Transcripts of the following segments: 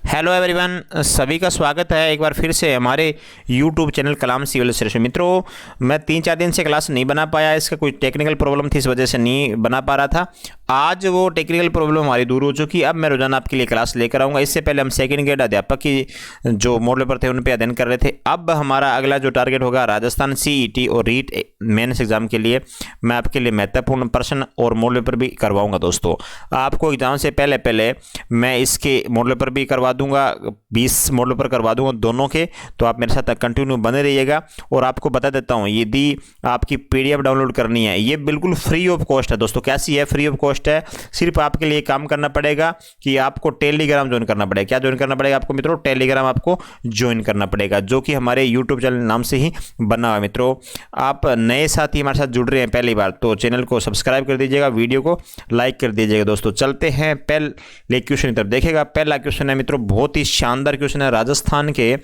Hello everyone, सभी का स्वागत है एक बार फिर से हमारे यूट्यूब चैनल कलाम सिविल सर्विस। मित्रों, मैं 3-4 दिन से क्लास नहीं बना पाया, इसका कोई टेक्निकल प्रॉब्लम थी, इस वजह से नहीं बना पा रहा था। आज वो टेक्निकल प्रॉब्लम हमारी दूर हो चुकी है। अब मैं रोजाना आपके लिए क्लास लेकर आऊँगा। इससे पहले हम सेकंड ग्रेड अध्यापक की जो मॉडल पर थे उन पर अध्ययन कर रहे थे। अब हमारा अगला जो टारगेट होगा राजस्थान CET और रीट मेंस एग्जाम के लिए मैं आपके लिए महत्वपूर्ण प्रश्न और मॉडल पर भी करवाऊँगा। दोस्तों, आपको एग्जाम से पहले मैं इसके मॉडल पर भी करवा दूंगा, 20 मॉडल पर करवा दूंगा दोनों के। तो आप मेरे साथ कंटिन्यू बने रहिएगा। और आपको बता देता हूं, यदि आपकी PDF डाउनलोड करनी है, ये बिल्कुल फ्री ऑफ कॉस्ट है। दोस्तों, कैसी है? फ्री ऑफ कॉस्ट है। सिर्फ आपके लिए काम करना पड़ेगा कि आपको टेलीग्राम ज्वाइन करना पड़ेगा। क्या ज्वाइन करना पड़ेगा आपको मित्रों? टेलीग्राम आपको ज्वाइन करना पड़ेगा, जो कि हमारे यूट्यूब चैनल नाम से ही बना हुआ है। मित्रों, आप नए साथी हमारे साथ जुड़ रहे हैं पहली बार, तो चैनल को सब्सक्राइब कर दीजिएगा, वीडियो को लाइक कर दीजिएगा। दोस्तों, चलते हैं पहले क्वेश्चन की तरफ। देखिएगा, पहला क्वेश्चन है मित्रों, बहुत ही शानदार क्वेश्चन है। राजस्थान के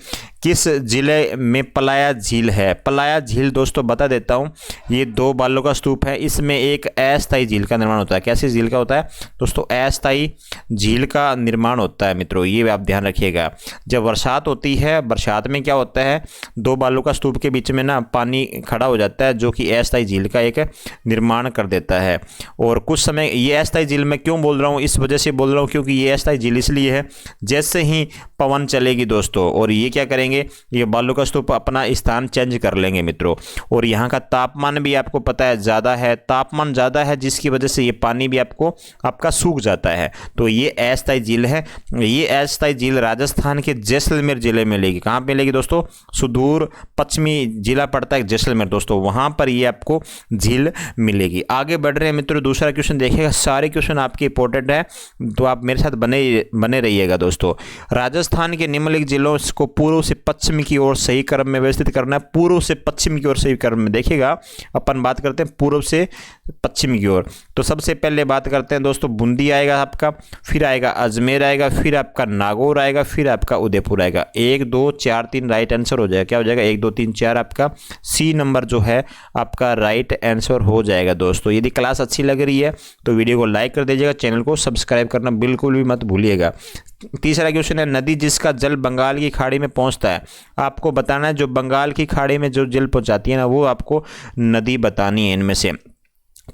किस जिले में पलाया झील है? पलाया झील दोस्तों बता देता हूं, ये 2 बालों का स्तूप है। इसमें एक अस्थायी झील का निर्माण होता है। कैसी झील का होता है दोस्तों? अस्थायी झील का निर्माण होता है मित्रों, ये आप ध्यान रखिएगा। जब बरसात होती है, बरसात में क्या होता है, 2 बालों का स्तूप के बीच में ना पानी खड़ा हो जाता है, जो कि अस्थायी झील का एक निर्माण कर देता है। और कुछ समय ये अस्थायी झील मैं क्यों बोल रहा हूँ, इस वजह से बोल रहा हूँ क्योंकि ये अस्थायी झील इसलिए है, जैसे ही पवन चलेगी दोस्तों और ये क्या करेंगे, ये बालू का स्तूप अपना स्थान चेंज कर लेंगे मित्रों। और यहाँ का तापमान भी आपको पता है ज़्यादा है, तापमान ज़्यादा है, जिसकी वजह से ये पानी भी आपका सूख जाता है। तो ये अस्थायी झील है। ये अस्थायी झील राजस्थान के जैसलमेर जिले में मिलेगी। कहाँ पे मिलेगी दोस्तों? सुदूर पश्चिमी जिला पड़ता है जैसलमेर दोस्तों, वहाँ पर ये आपको झील मिलेगी। आगे बढ़ रहे हैं मित्रों, दूसरा क्वेश्चन देखिएगा। सारे क्वेश्चन आपके इंपॉर्टेंट है, तो आप मेरे साथ बने रहिएगा। दोस्तों, राजस्थान के निम्नलिखित जिलों को पूर्व से पश्चिम की ओर सही क्रम में व्यवस्थित करना है। पूर्व से पश्चिम की ओर सही क्रम में। देखिएगा, अपन बात करते हैं पूर्व से पश्चिम की ओर। तो सबसे पहले बात करते हैं दोस्तों, बूंदी आएगा आपका, फिर आएगा अजमेर आएगा, फिर आपका नागौर आएगा, फिर आपका उदयपुर आएगा। 1 2 4 3 राइट आंसर हो जाएगा। क्या हो जाएगा? 1 2 3 4 आपका C नंबर जो है आपका राइट आंसर हो जाएगा। दोस्तों, यदि क्लास अच्छी लग रही है तो वीडियो को लाइक कर दीजिएगा, चैनल को सब्सक्राइब करना बिल्कुल भी मत भूलिएगा। तीसरा क्वेश्चन है, नदी जिसका जल बंगाल की खाड़ी में पहुंचता है। आपको बताना है जो बंगाल की खाड़ी में जो जल पहुंचाती है ना, वो आपको नदी बतानी है इनमें से।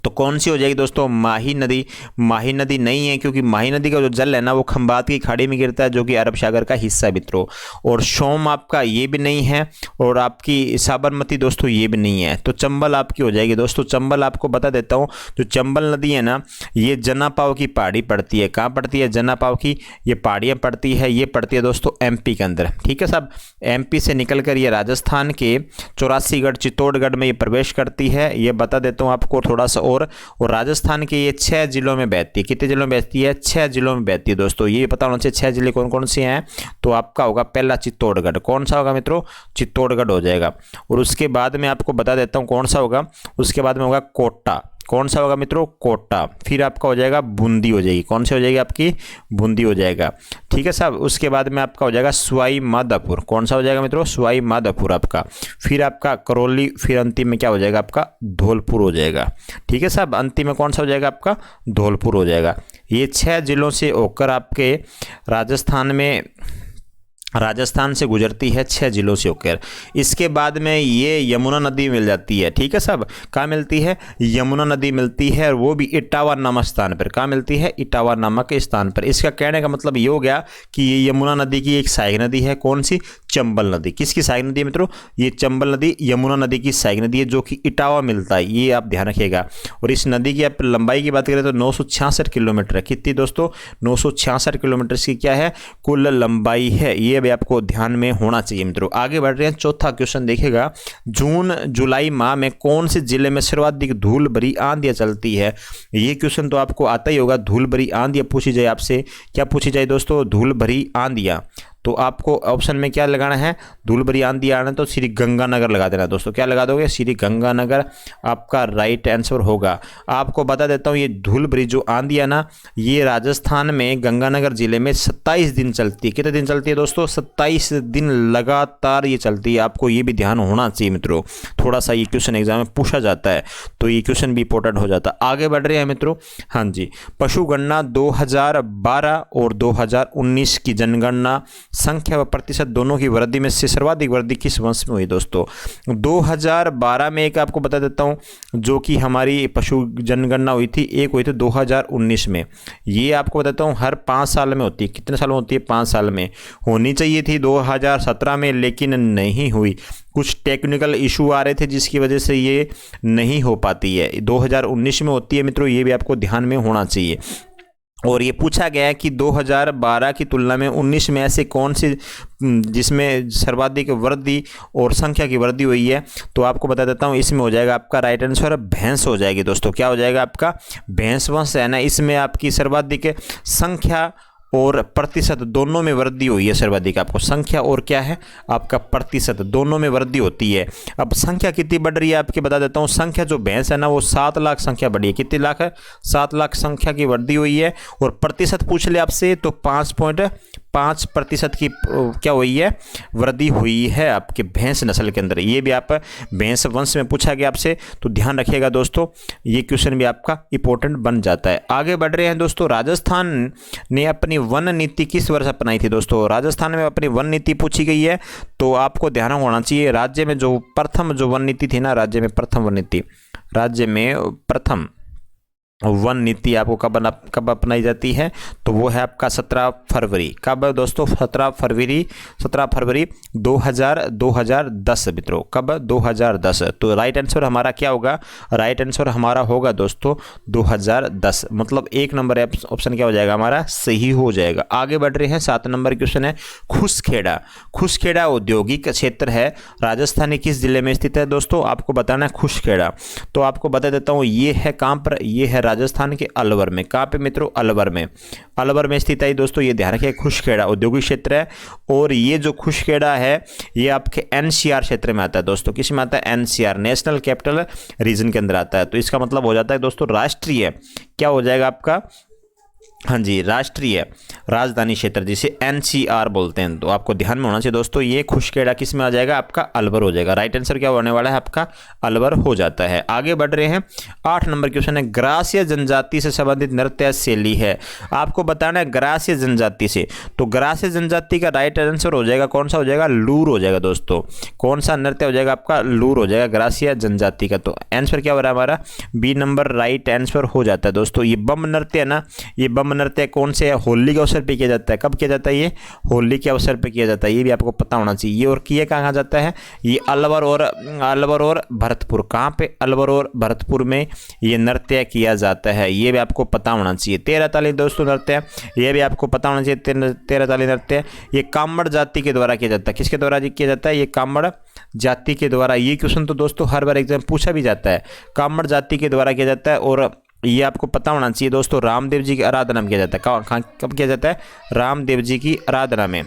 तो कौन सी हो जाएगी दोस्तों? माही नदी। माही नदी नहीं है, क्योंकि माही नदी का जो जल है ना, वो खंबात की खाड़ी में गिरता है, जो कि अरब सागर का हिस्सा है मित्रों। और सोम आपका ये भी नहीं है, और आपकी साबरमती दोस्तों ये भी नहीं है। तो चंबल आपकी हो जाएगी। दोस्तों, चंबल आपको बता देता हूँ, जो चंबल नदी है ना, ये जनापाव की पहाड़ी पड़ती है। कहाँ पड़ती है? जनापाव की ये पहाड़ियाँ पड़ती है। ये पड़ती है दोस्तों MP के अंदर। ठीक है साहब, MP से निकल कर ये राजस्थान के 84गढ़ चित्तौड़गढ़ में ये प्रवेश करती है। ये बता देता हूँ आपको थोड़ा सा। और राजस्थान के ये 6 जिलों में बहती है। कितने जिलों में बहती है? 6 जिलों में बहती है। दोस्तों, ये पता होना चाहिए 6 जिले कौन कौन से हैं। तो आपका होगा पहला चित्तौड़गढ़। कौन सा होगा मित्रों? चित्तौड़गढ़ हो जाएगा। और उसके बाद में आपको बता देता हूँ कौन सा होगा। उसके बाद में होगा कोटा। कौन सा होगा मित्रों? कोटा। फिर आपका हो जाएगा बूंदी हो जाएगी। कौन से हो जाएगी आपकी? बूंदी हो जाएगा। ठीक है साहब। उसके बाद में आपका हो जाएगा सवाई माधोपुर। कौन सा हो जाएगा मित्रों? सवाई माधोपुर आपका। फिर आपका करौली, फिर अंतिम में क्या हो जाएगा आपका? धौलपुर हो जाएगा। ठीक है साहब, अंतिम में कौन सा हो जाएगा आपका? धौलपुर हो जाएगा। ये 6 जिलों से होकर आपके राजस्थान से गुजरती है, 6 जिलों से होकर। इसके बाद में ये यमुना नदी मिल जाती है। ठीक है साहब, कहाँ मिलती है? यमुना नदी मिलती है, और वो भी इटावा नामक स्थान पर। कहाँ मिलती है? इटावा नामक स्थान पर। इसका कहने का मतलब ये हो गया कि ये यमुना नदी की एक सहायक नदी है। कौन सी? चंबल नदी। किसकी सहायक नदी है मित्रों? ये चंबल नदी यमुना नदी की सहायक नदी है, जो कि इटावा मिलता है। ये आप ध्यान रखिएगा। और इस नदी की आप लंबाई की बात करें तो 966 किलोमीटर है। कितनी दोस्तों? 966 किलोमीटर की क्या है? कुल लंबाई है। ये भी आपको ध्यान में होना चाहिए मित्रों। आगे बढ़ रहे हैं, चौथा क्वेश्चन देखिएगा। जून जुलाई माह में कौन से जिले में सर्वाधिक धूल भरी आंधियां चलती है? ये क्वेश्चन तो आपको आता ही होगा। धूल भरी आंधियां पूछी जाए आपसे, क्या पूछी जाए दोस्तों? धूल भरी आंधियां। तो आपको ऑप्शन में क्या लगाना है, धूल भरी आंधी आना तो श्री गंगानगर लगा देना दोस्तों। क्या लगा दोगे, श्री गंगानगर आपका राइट आंसर होगा। आपको बता देता हूँ ये धूल भरी जो आंधी है ना, ये राजस्थान में गंगानगर जिले में 27 दिन चलती है। कितने दिन चलती है दोस्तों, 27 दिन लगातार ये चलती है। आपको ये भी ध्यान होना चाहिए मित्रों, थोड़ा सा ये क्वेश्चन एग्जाम में पूछा जाता है तो ये क्वेश्चन भी इंपॉर्टेंट हो जाता है। आगे बढ़ रहे हैं मित्रों। हाँ जी, पशु गणना 2012 और 2019 की जनगणना संख्या व प्रतिशत दोनों की वृद्धि में से सर्वाधिक वृद्धि किस वर्ष में हुई दोस्तों। 2012 में एक आपको बता देता हूँ जो कि हमारी पशु जनगणना हुई थी, एक हुई थी 2019 में। ये आपको बताता हूँ हर 5 साल में होती है। कितने साल में होती है, 5 साल में। होनी चाहिए थी 2017 में लेकिन नहीं हुई, कुछ टेक्निकल इशू आ रहे थे जिसकी वजह से ये नहीं हो पाती है। 2019 में होती है मित्रों, ये भी आपको ध्यान में होना चाहिए। और ये पूछा गया है कि 2012 की तुलना में 19 में ऐसे कौन से जिसमें सर्वाधिक वृद्धि और संख्या की वृद्धि हुई है, तो आपको बता देता हूँ इसमें हो जाएगा आपका राइट आंसर भैंस हो जाएगी दोस्तों। क्या हो जाएगा आपका, भैंस वंश है ना, इसमें आपकी सर्वाधिक संख्या और प्रतिशत दोनों में वृद्धि हुई है। सर्वाधिक आपको संख्या और क्या है आपका प्रतिशत दोनों में वृद्धि होती है। अब संख्या कितनी बढ़ रही है आपकी बता देता हूँ। संख्या जो भैंस है ना वो 7 लाख संख्या बढ़ी है। कितनी लाख है, 7 लाख संख्या की वृद्धि हुई है। और प्रतिशत पूछ ले आपसे तो 5.5% की क्या हुई है, वृद्धि हुई है आपके भैंस नस्ल के अंदर। ये भी आप भैंस वंश में पूछा गया आपसे तो ध्यान रखिएगा दोस्तों, ये क्वेश्चन भी आपका इंपॉर्टेंट बन जाता है। आगे बढ़ रहे हैं दोस्तों। राजस्थान ने अपनी वन नीति किस वर्ष अपनाई थी दोस्तों। राजस्थान में अपनी वन नीति पूछी गई है तो आपको ध्यान होना चाहिए राज्य में जो प्रथम जो वन नीति थी ना, राज्य में प्रथम वन नीति, राज्य में प्रथम वन नीति आपको कब अपनाई जाती है, तो वो है आपका 17 फरवरी। कब दोस्तों, 17 फरवरी 2010 मित्रों। कब, 2010। तो राइट आंसर हमारा क्या होगा, राइट आंसर हमारा होगा दोस्तों 2010। मतलब 1 नंबर ऑप्शन क्या हो जाएगा हमारा, सही हो जाएगा। आगे बढ़ रहे हैं। 7 नंबर क्वेश्चन है खुसखेड़ा। खुसखेड़ा औद्योगिक क्षेत्र है, राजस्थान के किस जिले में स्थित है दोस्तों। आपको बताना है खुसखेड़ा। तो आपको बता देता हूँ ये है कहाँ पर, ये है राजस्थान के अलवर में। कहाँ पे मित्रों, अलवर में। अलवर में स्थित है दोस्तों, ये ध्यान रखिए। खुसखेड़ा औद्योगिक क्षेत्र है और ये जो खुसखेड़ा है ये आपके एनसीआर क्षेत्र में आता है दोस्तों। किस में आता है, एनसीआर, नेशनल कैपिटल रीजन के अंदर आता है। तो इसका मतलब हो जाता है दोस्तों राष्ट्रीय, क्या हो जाएगा आपका, हाँ जी, राष्ट्रीय राजधानी क्षेत्र जिसे एनसीआर बोलते हैं। तो आपको ध्यान में होना चाहिए दोस्तों, ये खुसखेड़ा किस में आ जाएगा, आपका अलवर हो जाएगा। राइट आंसर क्या होने वाला है आपका, अलवर हो जाता है। आगे बढ़ रहे हैं। 8 नंबर क्वेश्चन है ग्रासीय जनजाति से संबंधित नृत्य शैली है। आपको बताना है ग्रासीय जनजाति से, तो ग्रासीय जनजाति का राइट आंसर हो जाएगा कौन सा हो जाएगा, लूर हो जाएगा दोस्तों। कौन सा नृत्य हो जाएगा आपका, लूर हो जाएगा ग्रासीय जनजाति का। तो आंसर क्या हो रहा है हमारा, बी नंबर राइट आंसर हो जाता है दोस्तों। ये बम नृत्य है ना, ये बम नृत्य कौन से है, होली के अवसर पे किया जाता है। कब किया जाता है, ये होली के अवसर पे किया जाता है। ये भी आपको पता होना चाहिए। ये और किया कहाँ जाता है, ये अलवर और भरतपुर। कहाँ पे, अलवर और भरतपुर में ये नृत्य किया जाता है। ये भी आपको पता होना चाहिए। 13 ताली दोस्तों नृत्य, ये भी आपको पता होना चाहिए। 13 ताली नृत्य ये कामड़ जाति के द्वारा किया जाता है। किसके द्वारा किया जाता है, ये कामड़ जाति के द्वारा। ये क्वेश्चन तो दोस्तों हर बार एग्जाम पूछा भी जाता है, कामड़ जाति के द्वारा किया जाता है। और ये आपको पता होना चाहिए दोस्तों, रामदेव जी की आराधना में किया जाता है। कब किया जाता है, रामदेव जी की आराधना में।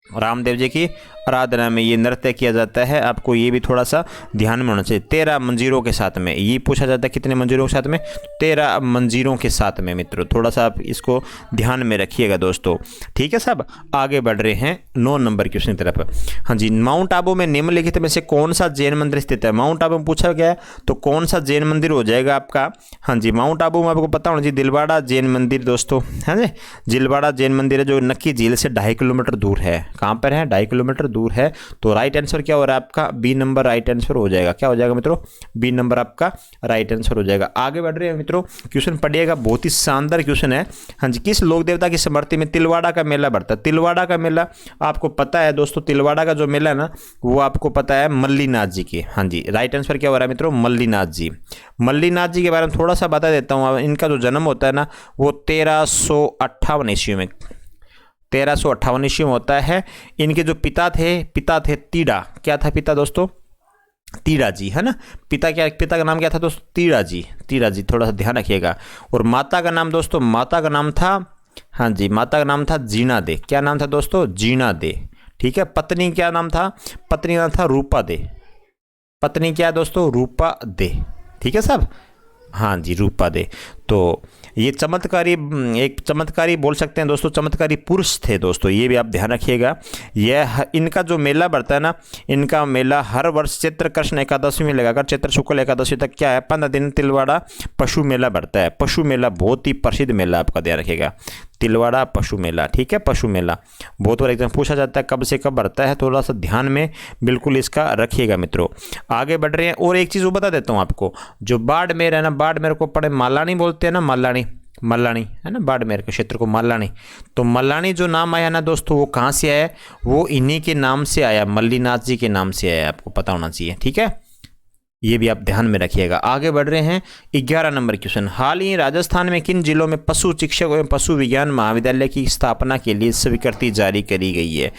रामदेव जी की आराधना में ये नृत्य किया जाता है। आपको ये भी थोड़ा सा ध्यान में होना चाहिए। 13 मंजीरों के साथ में ये पूछा जाता है, कितने मंजीरों के साथ में, 13 मंजीरों के साथ में मित्रों। थोड़ा सा आप इसको ध्यान में रखिएगा दोस्तों, ठीक है सब। आगे बढ़ रहे हैं 9 नंबर क्वेश्चन की तरफ। हाँ जी, माउंट आबू में निम्नलिखित में से कौन सा जैन मंदिर स्थित है। माउंट आबू में पूछा गया है तो कौन सा जैन मंदिर हो जाएगा आपका, हाँ जी, माउंट आबू में आपको पता होना चाहिए दिलवाड़ा जैन मंदिर दोस्तों। हाँ जी, दिलवाड़ा जैन मंदिर है जो नक्की झील से 2.5 किलोमीटर दूर है। कहाँ पर है, 2.5 किलोमीटर दूर है। तो राइट आंसर क्या हो रहा है आपका, बी नंबर राइट आंसर हो जाएगा। क्या हो जाएगा मित्रों, बी नंबर आपका राइट आंसर हो जाएगा। आगे बढ़ रहे हैं मित्रों, क्वेश्चन पढ़िएगा, बहुत ही शानदार क्वेश्चन है। हाँ जी, किस लोक देवता की स्मृति में तिलवाड़ा का मेला बढ़ता है। तिलवाड़ा का मेला आपको पता है दोस्तों, तिलवाड़ा का जो मेला है ना वो आपको पता है मल्लीनाथ जी की। हाँ जी, राइट आंसर क्या हो रहा है मित्रों, मल्लीनाथ जी। मल्लीनाथ जी के बारे में थोड़ा सा बता देता हूँ। इनका जो जन्म होता है ना वो 1358 ईस्वी में, 1358 ईस्वी में होता है। इनके जो पिता थे तीड़ा। क्या था पिता दोस्तों, तीड़ा जी, है ना। पिता का नाम क्या था दोस्तों, तीड़ा जी। थोड़ा सा ध्यान रखिएगा। और माता का नाम दोस्तों, माता का नाम था हाँ जी, माता का नाम था जीना दे। क्या नाम था दोस्तों? जीना दे। ठीक है। पत्नी क्या नाम था? पत्नी का नाम था रूपा दे। पत्नी क्या दोस्तों? रूपा दे। ठीक है साहब। हाँ जी, रूपा दे। तो ये चमत्कारी, एक चमत्कारी बोल सकते हैं दोस्तों, चमत्कारी पुरुष थे दोस्तों, ये भी आप ध्यान रखिएगा। यह इनका जो मेला बढ़ता है ना, इनका मेला हर वर्ष चैत्र कृष्ण एकादशी में लगाकर चैत्र शुक्ल एकादशी तक क्या है, 15 दिन तिलवाड़ा पशु मेला बढ़ता है। पशु मेला बहुत ही प्रसिद्ध मेला, आपका ध्यान रखिएगा, तिलवाड़ा पशु मेला। ठीक है, पशु मेला बहुत बार एग्जाम पूछा जाता है कब से कब बढ़ता है, थोड़ा सा ध्यान में बिल्कुल इसका रखिएगा मित्रों। आगे बढ़ रहे हैं, और एक चीज़ वो बता देता हूँ आपको, जो बाड़मेर है ना, बाड़मेर को पड़े मालानी बोलते हैं ना, मालानी, मल्लानी है ना, बाड़मेर के क्षेत्र को मल्लानी। तो मल्लानी जो नाम आया ना दोस्तों, वो कहाँ से आया? वो इन्हीं के नाम से आया, मल्लीनाथ जी के नाम से आया, आपको पता होना चाहिए। ठीक है, ये भी आप ध्यान में रखिएगा। आगे बढ़ रहे हैं, 11 नंबर क्वेश्चन। हाल ही राजस्थान में किन जिलों में पशु चिकित्सक एवं पशु विज्ञान महाविद्यालय की स्थापना के लिए स्वीकृति जारी करी गई है?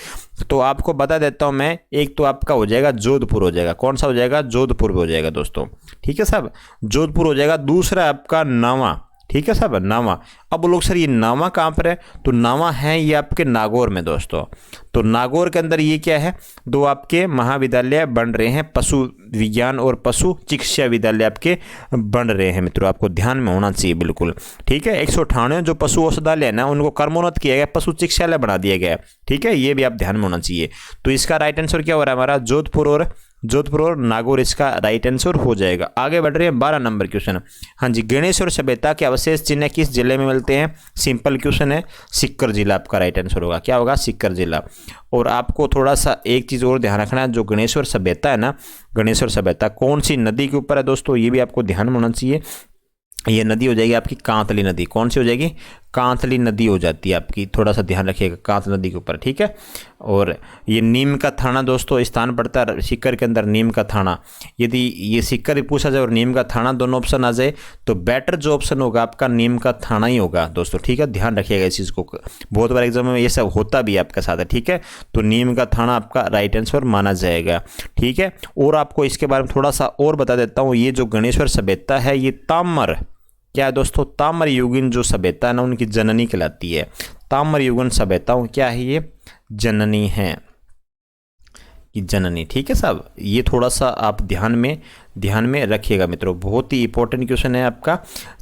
तो आपको बता देता हूं मैं, एक तो आपका हो जाएगा जोधपुर हो जाएगा। कौन सा हो जाएगा? जोधपुर हो जाएगा दोस्तों। ठीक है साहब, जोधपुर हो जाएगा। दूसरा आपका नावा। ठीक है साहब, नावा। अब लोग सर ये नावा कहाँ पर है? तो नावा है ये आपके नागौर में दोस्तों। तो नागौर के अंदर ये क्या है, दो आपके महाविद्यालय बन रहे हैं, पशु विज्ञान और पशु चिकित्सा विद्यालय आपके बन रहे हैं मित्रों, आपको ध्यान में होना चाहिए बिल्कुल। ठीक है, 198 जो पशु औषधालय है ना, उनको कर्मोन्नत किया गया, पशु चिकित्सालय बना दिया गया। ठीक है, ये भी आप ध्यान में होना चाहिए। तो इसका राइट आंसर क्या हो रहा है हमारा? जोधपुर और नागौर इसका राइट आंसर हो जाएगा। आगे बढ़ रहे हैं, 12 नंबर क्वेश्चन। हाँ जी, गणेश्वर सभ्यता के अवशेष चिन्ह किस जिले में मिलते हैं? सिंपल क्वेश्चन है, सीकर जिला आपका राइट आंसर होगा। क्या होगा? सीकर जिला। और आपको थोड़ा सा एक चीज़ और ध्यान रखना है, जो गणेश्वर सभ्यता है ना, गणेश्वर सभ्यता कौन सी नदी के ऊपर है दोस्तों, ये भी आपको ध्यान में होना चाहिए। ये नदी हो जाएगी आपकी कांतली नदी। कौन सी हो जाएगी? कांतली नदी हो जाती है आपकी, थोड़ा सा ध्यान रखिएगा, कांत नदी के ऊपर। ठीक है, और ये नीम का थाना दोस्तों स्थान पड़ता है सीकर के अंदर, नीम का थाना। यदि ये सीकर ही पूछा जाए और नीम का थाना दोनों ऑप्शन आ जाए, तो बेटर जो ऑप्शन होगा आपका नीम का थाना ही होगा दोस्तों। ठीक है, ध्यान रखिएगा इस चीज़ को, बहुत बार एग्जाम में ये सब होता भी है आपके साथ है। ठीक है, तो नीम का थाना आपका राइट आंसर माना जाएगा। ठीक है, और आपको इसके बारे में थोड़ा सा और बता देता हूँ, ये जो गणेश्वर सभ्यता है, ये ताम्र, क्या है दोस्तों? ताम्र युगीन जो सभ्यता है ना, उनकी जननी कहलाती है। ताम्र युगीन सभ्यताओं क्या है? ये जननी है, कि जननी। ठीक है साहब, ये थोड़ा सा आप ध्यान में रखिएगा मित्रों, बहुत ही इंपॉर्टेंट क्वेश्चन है आपका।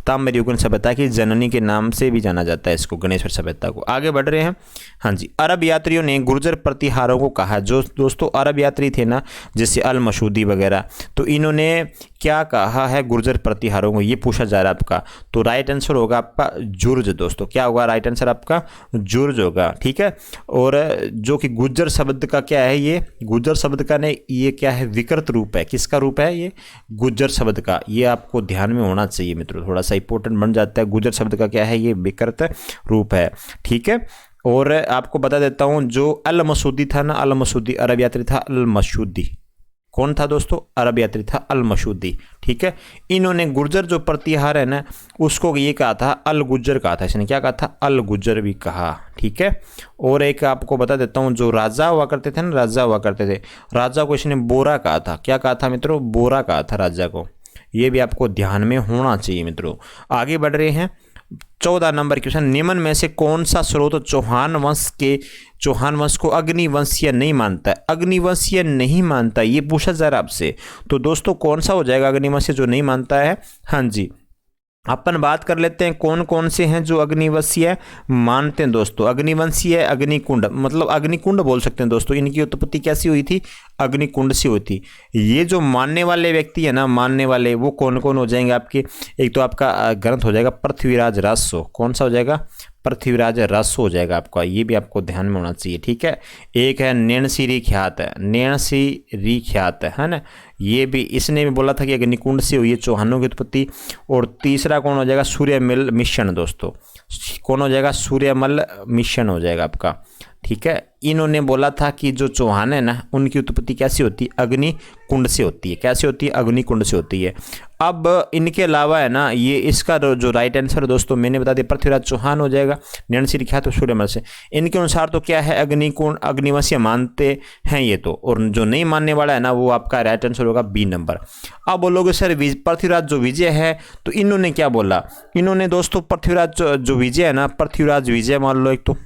ताम्र युगीन सभ्यता की जननी के नाम से भी जाना जाता है इसको, गणेश्वर सभ्यता को। आगे बढ़ रहे हैं, हाँ जी, अरब यात्रियों ने गुर्जर प्रतिहारों को कहा। जो दोस्तों अरब यात्री थे ना, जैसे अल मसूदी वगैरह, तो इन्होंने क्या कहा है गुर्जर प्रतिहारों को, ये पूछा जा रहा है आपका। तो राइट आंसर होगा आपका जुर्ज दोस्तों। क्या होगा राइट आंसर आपका? जुर्ज होगा। ठीक है, और जो कि गुर्जर शब्द का क्या है, ये गुर्जर शब्द का ने ये क्या है? विकृत रूप है। किसका रूप है? ये गुर्जर शब्द का। ये आपको ध्यान में होना चाहिए मित्रों, थोड़ा सा इंपॉर्टेंट बन जाता है। गुर्जर शब्द का क्या है? ये विकृत रूप है। ठीक है, और आपको बता देता हूं, जो अल मसूदी था ना, अल मसूदी अरब यात्री था, अल मसूदी। कौन था दोस्तों? अरब यात्री था अल मसूदी। ठीक है, इन्होंने गुर्जर जो प्रतिहार है ना, उसको ये कहा था अल गुज्जर कहा था। इसने क्या कहा था? अल गुज्जर भी कहा। ठीक है, और एक आपको बता देता हूँ, जो राजा हुआ करते थे ना, राजा हुआ करते थे, राजा को इसने बोरा कहा था। क्या कहा था मित्रों? बोरा कहा था राजा को। ये भी आपको ध्यान में होना चाहिए मित्रों। आगे बढ़ रहे हैं, 14 नंबर क्वेश्चन। निम्न में से कौन सा स्रोत चौहान वंश को अग्निवंशीय नहीं मानता है? अग्निवंशीय नहीं मानता, ये पूछा जा रहा है आपसे। तो दोस्तों कौन सा हो जाएगा अग्निवंशीय जो नहीं मानता है? हाँ जी, अपन बात कर लेते हैं कौन कौन से हैं जो अग्निवंशीय मानते हैं दोस्तों। अग्निवंशीय, अग्निकुंड, मतलब अग्निकुंड बोल सकते हैं दोस्तों। इनकी उत्पत्ति कैसी हुई थी? अग्निकुंड से हुई थी। ये जो मानने वाले व्यक्ति है ना, मानने वाले, वो कौन कौन हो जाएंगे आपके? एक तो आपका ग्रंथ हो जाएगा पृथ्वीराज रासो। कौन सा हो जाएगा? पृथ्वीराज रासो हो जाएगा आपका। ये भी आपको ध्यान में होना चाहिए। ठीक है, एक है नैणसी ख्यात, नैणसी ख्यात है ना, ये भी इसने भी बोला था कि अग्निकुंड से हुई है चौहानों की उत्पत्ति। और तीसरा कौन हो जाएगा? सूर्यमल मिशन दोस्तों। कौन हो जाएगा? सूर्यमल मिशन हो जाएगा आपका। ठीक है, इन्होंने बोला था कि जो चौहान है ना, उनकी उत्पत्ति कैसी होती है? अग्निकुंड से होती है। कैसे होती है? अग्निकुंड से होती है। अब इनके अलावा है ना, ये इसका जो राइट आंसर है दोस्तों, मैंने बता दिया पृथ्वीराज चौहान हो जाएगा, नैणसी ख्यात तो सूर्यमल से। इनके अनुसार तो क्या है? अग्निकुंड, अग्निवंशीय मानते हैं ये तो। और जो नहीं मानने वाला है ना, वो आपका राइट आंसर आंसर होगा बी नंबर। अब बोलोगे सर पृथ्वीराज जो विजय है, तो इन्होंने क्या बोला, इन्होंने दोस्तों पृथ्वीराज जो विजय है ना, पृथ्वीराज विजय मान लो, एक तो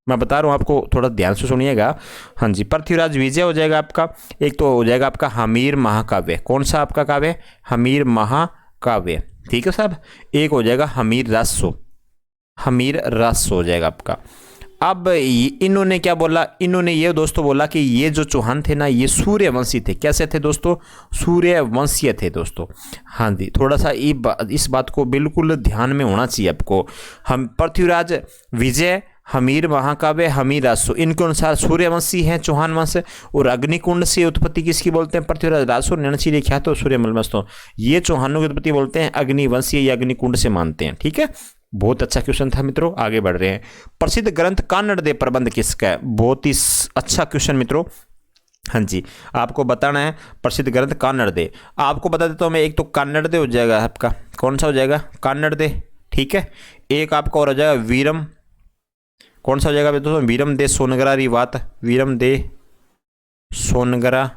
मैं बता रहा हूँ आपको, थोड़ा ध्यान से सुनिएगा। हाँ जी, पृथ्वीराज विजय हो जाएगा आपका, एक तो हो जाएगा आपका हमीर महाकाव्य। कौन सा आपका काव्य? हमीर महाकाव्य, ठीक है साहब। एक हो जाएगा हमीर रासो, हमीर रासो हो जाएगा आपका। अब इन्होंने क्या बोला, इन्होंने ये दोस्तों बोला कि ये जो चौहान थे ना, ये सूर्यवंशी थे। कैसे थे दोस्तों? सूर्यवंशीय थे दोस्तों। हाँ जी, थोड़ा सा इस बात को बिल्कुल ध्यान में होना चाहिए आपको। हम पृथ्वीराज विजय, हमीर महाकाव्य, हमीर रासो, इनके अनुसार सूर्यवंशी हैं चौहान वंश। और अग्निकुंड से उत्पत्ति किसकी बोलते हैं? पृथ्वीराज रासो नैनसी ख्यात सूर्यमल मस्तो, ये चौहानों की उत्पत्ति बोलते हैं अग्निवंशी या अग्निकुंड से मानते हैं, ठीक है। बहुत अच्छा क्वेश्चन था मित्रों, आगे बढ़ रहे हैं। प्रसिद्ध ग्रंथ कान्नड़ देव प्रबंध किसका है? बहुत ही अच्छा क्वेश्चन मित्रों। हाँ जी, आपको बताना है प्रसिद्ध ग्रंथ कान्नड़ देव। आपको बता देता हूँ मैं, एक तो कान्नड़ देव हो जाएगा आपका, कौन सा हो जाएगा? कान्नड़ देव, ठीक है। एक आपका और हो जाएगा वीरम, कौन सा हो जाएगा दोस्तों? वीरम दे सोनगरा रिवात, वीरम दे सोनगरा,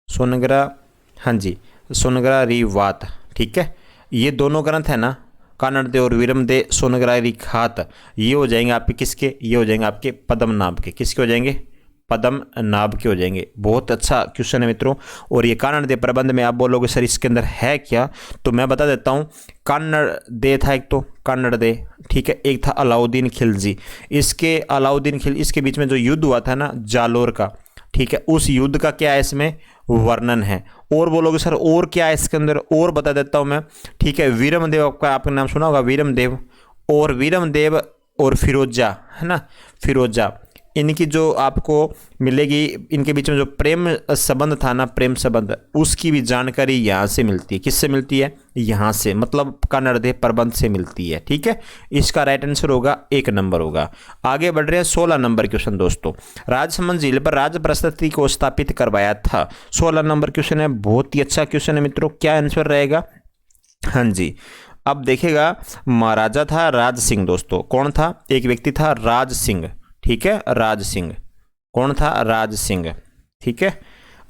सोनगरा, हाँ जी, सोनगरा रिवात, ठीक है। ये दोनों ग्रंथ है ना, कान्नड़ दे और वीरम दे सोनगरा रिखात, ये हो जाएंगे आपके किसके? ये हो जाएंगे आपके पद्मनाभ के। किसके हो जाएंगे? पद्मनाभ के हो जाएंगे। बहुत अच्छा क्वेश्चन है मित्रों। और ये कान्नड़ दे प्रबंध में आप बोलोगे सर इसके अंदर है क्या, तो मैं बता देता हूँ। कान्नड़ दे था एक तो, कान्नड़ दे, ठीक है। एक था अलाउद्दीन खिलजी, इसके अलाउद्दीन खिल इसके बीच में जो युद्ध हुआ था ना जालोर का, ठीक है, उस युद्ध का क्या है इसमें वर्णन है। और बोलोगे सर और क्या है इसके अंदर, और बता देता हूं मैं, ठीक है। वीरम देव का आपने नाम सुना होगा, वीरम देव, और वीरम देव और फिरोजा, है ना, फिरोजा, इनकी जो आपको मिलेगी, इनके बीच में जो प्रेम संबंध था ना, प्रेम संबंध, उसकी भी जानकारी यहाँ से मिलती है। किससे मिलती है? यहाँ से, मतलब कान्नड़ देव प्रबंध से मिलती है, ठीक है। इसका राइट आंसर होगा 1 नंबर होगा। आगे बढ़ रहे हैं 16 नंबर क्वेश्चन दोस्तों। राजसमंद झील पर राज प्रशस्ति को स्थापित करवाया था, 16 नंबर क्वेश्चन है। बहुत ही अच्छा क्वेश्चन है मित्रों। क्या आंसर रहेगा? हाँ जी, अब देखिएगा, महाराजा था राज सिंह दोस्तों। कौन था? एक व्यक्ति था राज सिंह, ठीक है, राज सिंह। कौन था? राज सिंह, ठीक है।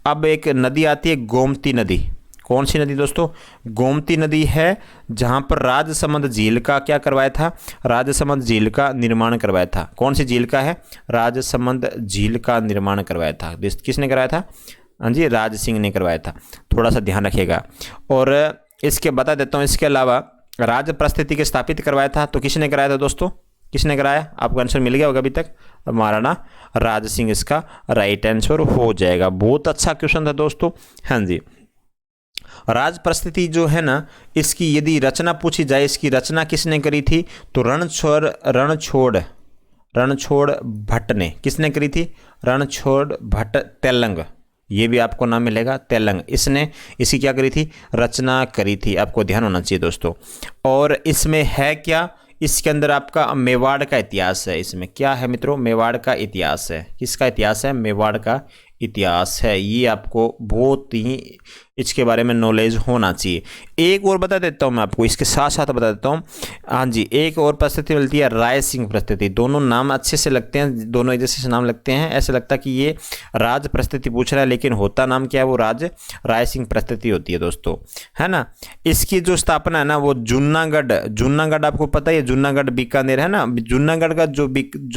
अब एक नदी आती है गोमती नदी। कौन सी नदी दोस्तों? गोमती नदी है, जहां पर राजसमंद झील का क्या करवाया था? राजसमंद झील का निर्माण करवाया था। कौन सी झील का है? राजसमंद झील का निर्माण करवाया था। किसने करवाया था? हाँ जी, राज सिंह ने करवाया था। थोड़ा सा ध्यान रखिएगा। और इसके बता देता हूँ, इसके अलावा राज प्रस्थिति के स्थापित करवाया था, तो किसने कराया था दोस्तों? किसने कराया? आपको आंसर मिल गया होगा अभी तक, महाराणा राज सिंह इसका राइट आंसर हो जाएगा। बहुत अच्छा क्वेश्चन था दोस्तों। हाँ जी, राज प्रस्थिति जो है ना, इसकी यदि रचना पूछी जाए, इसकी रचना किसने करी थी? तो रणछोड़ भट्ट ने। किसने करी थी? रणछोड़ भट्ट तेलंग, ये भी आपको नाम मिलेगा, तेलंग। इसने इसकी क्या करी थी? रचना करी थी। आपको ध्यान होना चाहिए दोस्तों। और इसमें है क्या? इसके अंदर आपका मेवाड़ का इतिहास है। इसमें क्या है मित्रों? मेवाड़ का इतिहास है। किसका इतिहास है? मेवाड़ का इतिहास है। ये आपको बहुत ही इसके बारे में नॉलेज होना चाहिए। एक और बता देता हूँ मैं आपको, इसके साथ साथ बता देता हूँ। हाँ जी, एक और परिस्थिति मिलती है राय सिंह परिस्थिति। दोनों नाम अच्छे से लगते हैं, दोनों एक जैसे से नाम लगते हैं। ऐसा लगता है कि ये राज परिस्थिति पूछ रहा है, लेकिन होता नाम क्या है? वो राय सिंह परिस्थिति होती है दोस्तों, है ना। इसकी जो स्थापना है ना, वो जूनागढ़ आपको पता है, जूनागढ़ बीकानेर है ना। जूनागढ़ का जो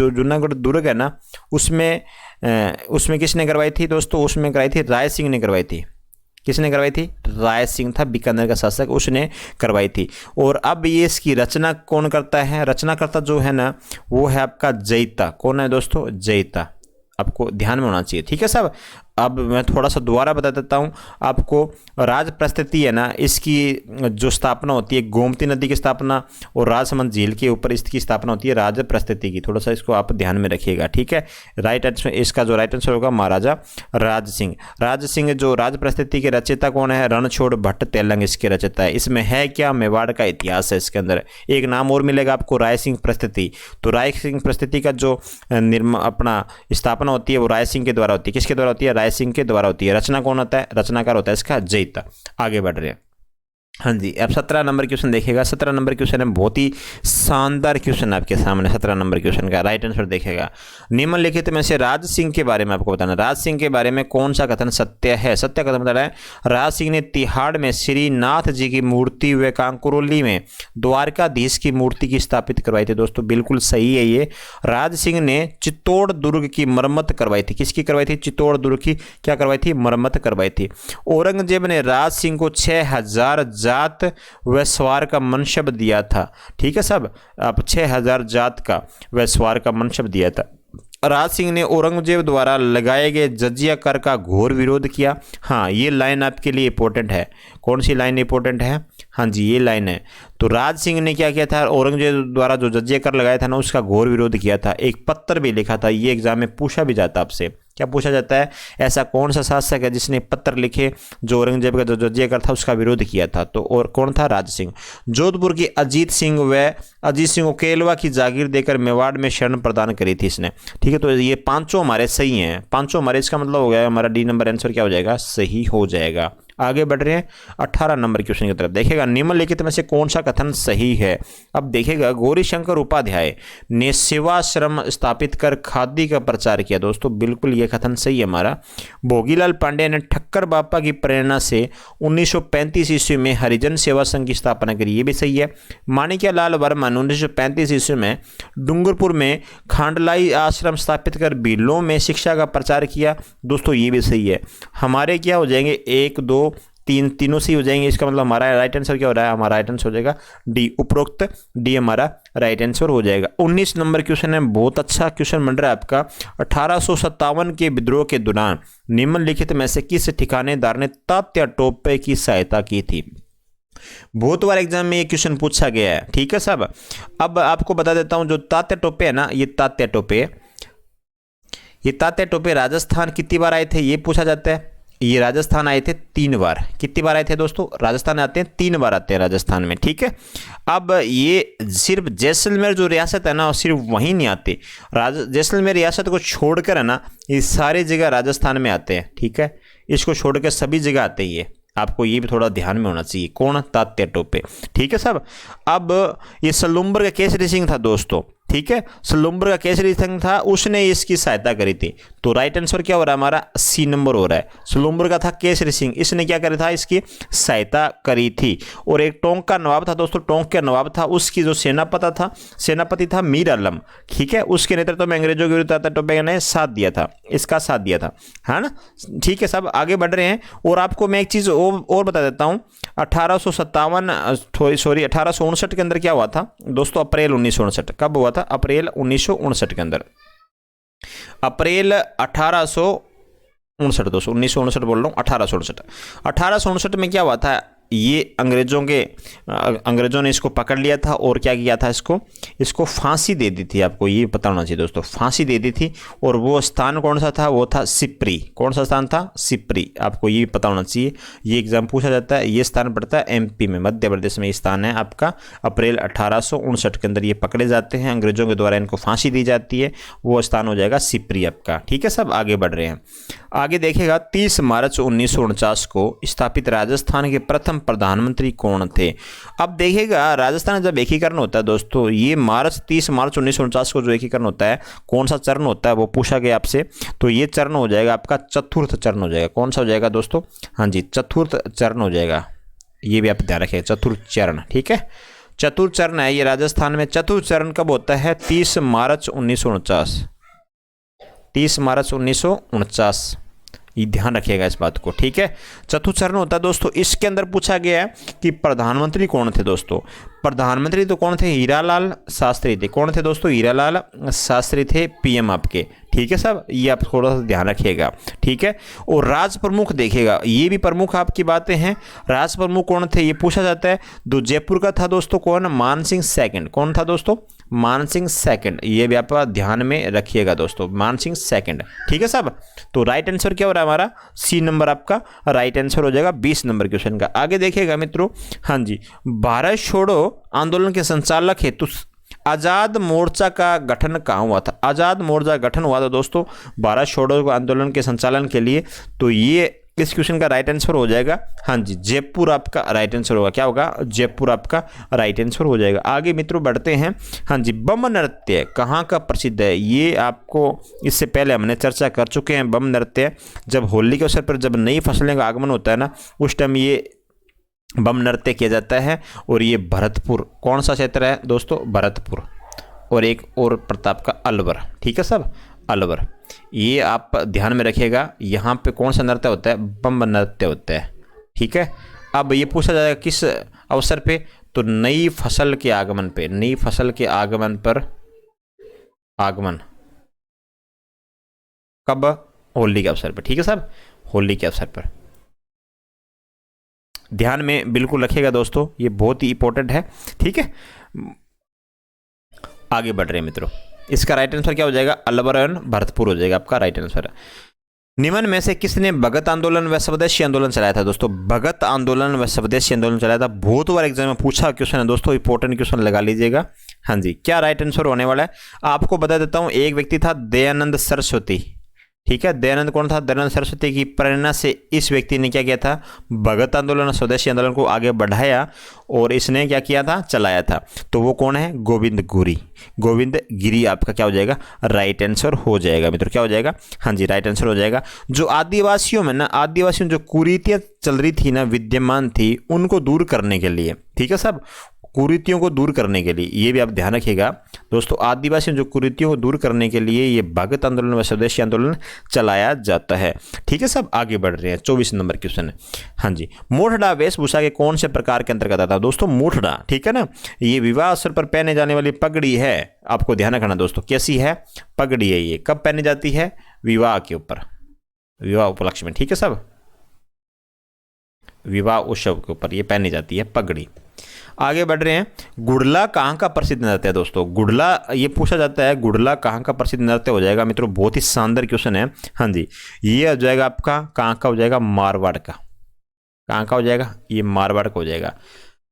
जूनागढ़ दुर्ग है ना, उसमें किसने करवाई थी दोस्तों? उसमें कराई थी राय सिंह ने करवाई थी। किसने करवाई थी? राय सिंह था बीकानेर का शासक, उसने करवाई थी। और अब ये इसकी रचना कौन करता है? रचनाकर्ता जो है ना, वो है आपका जयिता। कौन है दोस्तों? जयिता। आपको ध्यान में होना चाहिए, ठीक है साहब। अब मैं थोड़ा सा दोबारा बता देता हूँ आपको। राज प्रस्थिति है ना, इसकी जो स्थापना होती है गोमती नदी की स्थापना, और राजसमंद झील के ऊपर इसकी स्थापना होती है राज प्रस्थिति की। थोड़ा सा इसको आप ध्यान में रखिएगा, ठीक है। राइट आंसर, इसका जो राइट आंसर होगा महाराजा राज सिंह। राज सिंह जो राज प्रस्थिति के रचयिता कौन है? रणछोड़ भट्ट तेलंग इसके रचयिता है। इसमें है क्या? मेवाड़ का इतिहास है इसके अंदर। एक नाम और मिलेगा आपको, राय सिंह प्रस्थिति। तो राय सिंह प्रस्थिति का जो अपना स्थापना होती है, वो राय सिंह के द्वारा होती है। किसके द्वारा होती है? राय सिंह के द्वारा होती है। रचना कौन होता है? रचनाकार होता है इसका जयिता। आगे बढ़ रहे हैं। हाँ जी, अब 17 नंबर क्वेश्चन देखिएगा। 17 नंबर क्वेश्चन है बहुत ही शानदार क्वेश्चन आपके सामने। 17 नंबर क्वेश्चन का राइट आंसर देखिएगा। निम्नलिखित में से राज सिंह के बारे में आपको बताना, राज सिंह के बारे में कौन सा कथन सत्य है। सत्य कथन बता रहा है, राज सिंह ने तिहाड़ में श्रीनाथ जी की मूर्ति व कांकुरौली में द्वारकाधीश की मूर्ति की स्थापित करवाई थी। दोस्तों बिल्कुल सही है ये। राज सिंह ने चित्तौड़ दुर्ग की मरम्मत करवाई थी। किसकी करवाई थी? चित्तौड़ दुर्ग की क्या करवाई थी? मरम्मत करवाई थी। औरंगजेब ने राज सिंह को 6000 जात व स्वार का मनसब दिया था। ठीक है सब, अब 6000 जात का व स्वार का मनसब दिया था। राज सिंह ने औरंगजेब द्वारा लगाए गए जजिया कर का घोर विरोध किया। हाँ, ये लाइन आपके लिए इंपॉर्टेंट है। कौन सी लाइन इंपॉर्टेंट है? हाँ जी, ये लाइन है। तो राज सिंह ने क्या किया था? औरंगजेब द्वारा जो जजिया कर लगाया था ना, उसका घोर विरोध किया था। एक पत्र भी लिखा था। ये एग्जाम में पूछा भी जाता आपसे। क्या पूछा जाता है? ऐसा कौन सा शासक है जिसने पत्र लिखे जो औरंगजेब का जो जजिया कर था उसका विरोध किया था? तो और कौन था? राज सिंह। जोधपुर की अजीत सिंह को केलवा की जागीर देकर मेवाड़ में शरण प्रदान करी थी इसने। ठीक है, तो ये पांचों हमारे सही हैं। पांचों हमारे, इसका मतलब हो गया हमारा डी नंबर आंसर क्या हो जाएगा? सही हो जाएगा। आगे बढ़ रहे हैं 18 नंबर क्वेश्चन की तरफ। देखिएगा, निम्नलिखित में से कौन सा कथन सही है। अब देखिएगा, गौरीशंकर उपाध्याय ने सेवाश्रम स्थापित कर खादी का प्रचार किया। दोस्तों बिल्कुल ये कथन सही है हमारा। भोगीलाल पांडे ने ठक्कर बापा की प्रेरणा से 1935 ईस्वी में हरिजन सेवा संघ की स्थापना करी। ये भी सही है। माणिक्यलाल वर्मा ने 1935 ईस्वी में डूंगरपुर में खांडलाई आश्रम स्थापित कर भीलों में शिक्षा का प्रचार किया। दोस्तों ये भी सही है। हमारे क्या हो जाएंगे? 1 2 3 तीनों से हो जाएंगे। इसका मतलब हमारा राइट आंसर क्या हो रहा है? हमारा राइट आंसर हो जाएगा डी, उपरोक्त डी हमारा राइट आंसर हो जाएगा। 19 नंबर क्वेश्चन है, बहुत अच्छा क्वेश्चन बन रहा है आपका। 1857 के विद्रोह के दौरान निम्नलिखित में से किस ठिकानेदार ने तात्या टोपे की सहायता की थी? बहुत बार एग्जाम में ये क्वेश्चन पूछा गया है। ठीक है साहब, अब आपको बता देता हूं, जो तात्या टोपे है ना, ये तात्या टोपे राजस्थान कितनी बार आए थे ये पूछा जाता है। ये राजस्थान आए थे 3 बार। कितनी बार आए थे दोस्तों? राजस्थान आते हैं 3 बार आते हैं राजस्थान में। ठीक है, अब ये सिर्फ जैसलमेर जो रियासत है ना, सिर्फ वहीं नहीं आते। जैसलमेर रियासत को छोड़कर है ना, ये सारी जगह राजस्थान में आते हैं। ठीक है, इसको छोड़कर सभी जगह आते ही है। आपको ये भी थोड़ा ध्यान में होना चाहिए। कौन? तात्या टोपे। ठीक है साहब, अब ये सलूम्बर का केसरी सिंह था दोस्तों। ठीक है, सलूम्बर का केसरी सिंह था, उसने इसकी सहायता करी थी। तो राइट आंसर क्या हो रहा है हमारा? सी नंबर हो रहा है। सलूम्बर का था केसरी सिंह, इसने क्या करा था? इसकी सहायता करी थी। और एक टोंक का नवाब था दोस्तों, टोंक का नवाब था, उसकी जो सेनापति था मीर आलम। ठीक है, उसके नेतृत्व में अंग्रेजों के विरुद्ध तात्या टोपे ने साथ दिया था, इसका साथ दिया था, है ना। ठीक है साहब, आगे बढ़ रहे हैं। और आपको मैं एक चीज़ और बता देता हूँ। 1859 के अंदर क्या हुआ था दोस्तों? अप्रैल 1959। कब हुआ था? अप्रैल 1959 के अंदर। अप्रैल 1859 दोस्तों, 1959 बोल रहा हूँ, 1859 में क्या हुआ था? ये अंग्रेजों ने इसको पकड़ लिया था और क्या किया था? इसको फांसी दे दी थी। आपको ये पता होना चाहिए दोस्तों, फांसी दे दी थी। और वो स्थान कौन सा था? वो था सिप्री। कौन सा स्थान था? सिप्री। आपको ये पता होना चाहिए, ये एग्जाम पूछा जाता है। ये स्थान पड़ता है एमपी में, मध्य प्रदेश में ये स्थान है आपका। अप्रैल 1859 के अंदर ये पकड़े जाते हैं, अंग्रेजों के द्वारा इनको फांसी दी जाती है। वो स्थान हो जाएगा सिप्री आपका। ठीक है सब, आगे बढ़ रहे हैं। आगे देखिएगा, 30 मार्च 1949 को स्थापित राजस्थान के प्रथम प्रधानमंत्री कौन थे? अब देखिएगा, राजस्थान जब एकीकरण होता है दोस्तों, ये 30 मार्च 1949 को जो एकीकरण होता है, कौन सा चरण होता है वो पूछा गया आपसे। तो ये चरण हो जाएगा आपका चतुर्थ चरण हो जाएगा। कौन सा हो जाएगा दोस्तों? हाँ जी, चतुर्थ चरण हो जाएगा। ये भी आप ध्यान रखिएगा, चतुर्थ चरण। ठीक है, चतुर्थ चरण है ये राजस्थान में। चतुर्थ चरण कब होता है? 30 मार्च 1949। 30 मार्च 1949, ये ध्यान रखिएगा इस बात को। ठीक है, चतुर्थ चरण होता है दोस्तों। इसके अंदर पूछा गया है कि प्रधानमंत्री कौन थे दोस्तों? प्रधानमंत्री तो कौन थे? हीरालाल शास्त्री थे। कौन थे दोस्तों? हीरालाल शास्त्री थे पीएम आपके। ठीक है साहब, ये आप थोड़ा सा ध्यान रखिएगा। ठीक है, और राज प्रमुख देखिएगा, ये भी प्रमुख आपकी बातें हैं। राज प्रमुख कौन थे ये पूछा जाता है। तो जयपुर का था दोस्तों कौन? मानसिंह सेकंड। कौन था दोस्तों? मानसिंह सेकंड। ये भी आप ध्यान में रखिएगा दोस्तों, मानसिंह सेकंड। ठीक है साहब, तो राइट आंसर क्या हो रहा है हमारा? सी नंबर आपका राइट आंसर हो जाएगा 20 नंबर क्वेश्चन का। आगे देखिएगा मित्रों, हाँ जी, भारत छोड़ो आंदोलन के संचालक हेतु आज़ाद मोर्चा का गठन कहाँ हुआ था? आज़ाद मोर्चा गठन हुआ था दोस्तों भारत छोड़ो आंदोलन के संचालन के लिए। तो ये इस क्वेश्चन का राइट आंसर हो जाएगा हाँ जी जयपुर आपका राइट आंसर होगा। क्या होगा? जयपुर आपका राइट आंसर हो जाएगा। आगे मित्रों बढ़ते हैं। हाँ जी, बम नृत्य कहाँ का प्रसिद्ध है? ये आपको इससे पहले हमने चर्चा कर चुके हैं। बम नृत्य जब होली के अवसर पर जब नई फसलें का आगमन होता है ना, उस टाइम ये बम नृत्य किया जाता है। और ये भरतपुर, कौन सा क्षेत्र है दोस्तों? भरतपुर। और एक और प्रताप का अलवर। ठीक है सब, अलवर। ये आप ध्यान में रखिएगा। यहाँ पे कौन सा नृत्य होता है? बम नृत्य होता है। ठीक है। अब ये पूछा जाएगा किस अवसर पे? तो नई फसल के आगमन पे। नई फसल के आगमन पर, आगमन कब? होली के अवसर पर। ठीक है साहब, होली के अवसर पर। ध्यान में बिल्कुल रखिएगा दोस्तों, ये बहुत ही इंपॉर्टेंट है। ठीक है, आगे बढ़ रहे हैं मित्रों। इसका राइट आंसर क्या हो जाएगा? अलवर एवं भरतपुर हो जाएगा आपका राइट आंसर। निम्न में से किसने भगत आंदोलन व स्वदेशी आंदोलन चलाया था? दोस्तों भगत आंदोलन व स्वदेशी आंदोलन चलाया था। बहुत बार एग्जाम में पूछा क्वेश्चन है दोस्तों, इंपॉर्टेंट क्वेश्चन लगा लीजिएगा। हाँ जी, क्या राइट आंसर होने वाला है आपको बता देता हूं। एक व्यक्ति था दयानंद सरस्वती। ठीक है, दयानंद कौन था? दयानंद सरस्वती की प्रेरणा से इस व्यक्ति ने क्या किया था? भगत आंदोलन, स्वदेशी आंदोलन को आगे बढ़ाया और इसने क्या किया था? चलाया था। तो वो कौन है? गोविंद गिरी। गोविंद गिरी आपका क्या हो जाएगा? राइट आंसर हो जाएगा मित्रों। क्या हो जाएगा? हाँ जी, राइट आंसर हो जाएगा। जो आदिवासियों में ना, आदिवासियों जो कुरीतियां चल रही थी ना, विद्यमान थी, उनको दूर करने के लिए, ठीक है सब, कुरीतियों को दूर करने के लिए, ये भी आप ध्यान रखिएगा दोस्तों, आदिवासियों जो कुरीतियों को दूर करने के लिए ये भगत आंदोलन व स्वदेशी आंदोलन चलाया जाता है। ठीक है सब, आगे बढ़ रहे हैं। 24 नंबर क्वेश्चन है। हाँ जी, मोठड़ा वेशभूषा के कौन से प्रकार के अंतर्गत आता है? दोस्तों मोठड़ा, ठीक है ना, ये विवाह अवसर पर पहने जाने वाली पगड़ी है। आपको ध्यान रखना दोस्तों, कैसी है? पगड़ी है। ये कब पहनी जाती है? विवाह के ऊपर, विवाह उपलक्ष्य में। ठीक है सब, विवाह उत्सव के ऊपर ये पहनी जाती है पगड़ी। आगे बढ़ रहे हैं। गुड़ला कहाँ का प्रसिद्ध नृत्य है? दोस्तों गुड़ला, ये पूछा जाता है गुड़ला कहाँ का प्रसिद्ध नृत्य हो जाएगा मित्रों। बहुत ही शानदार क्वेश्चन है। हाँ जी, ये हो जाएगा आपका कहाँ का हो जाएगा? मारवाड़ का। कहाँ का हो जाएगा? ये मारवाड़ का हो जाएगा।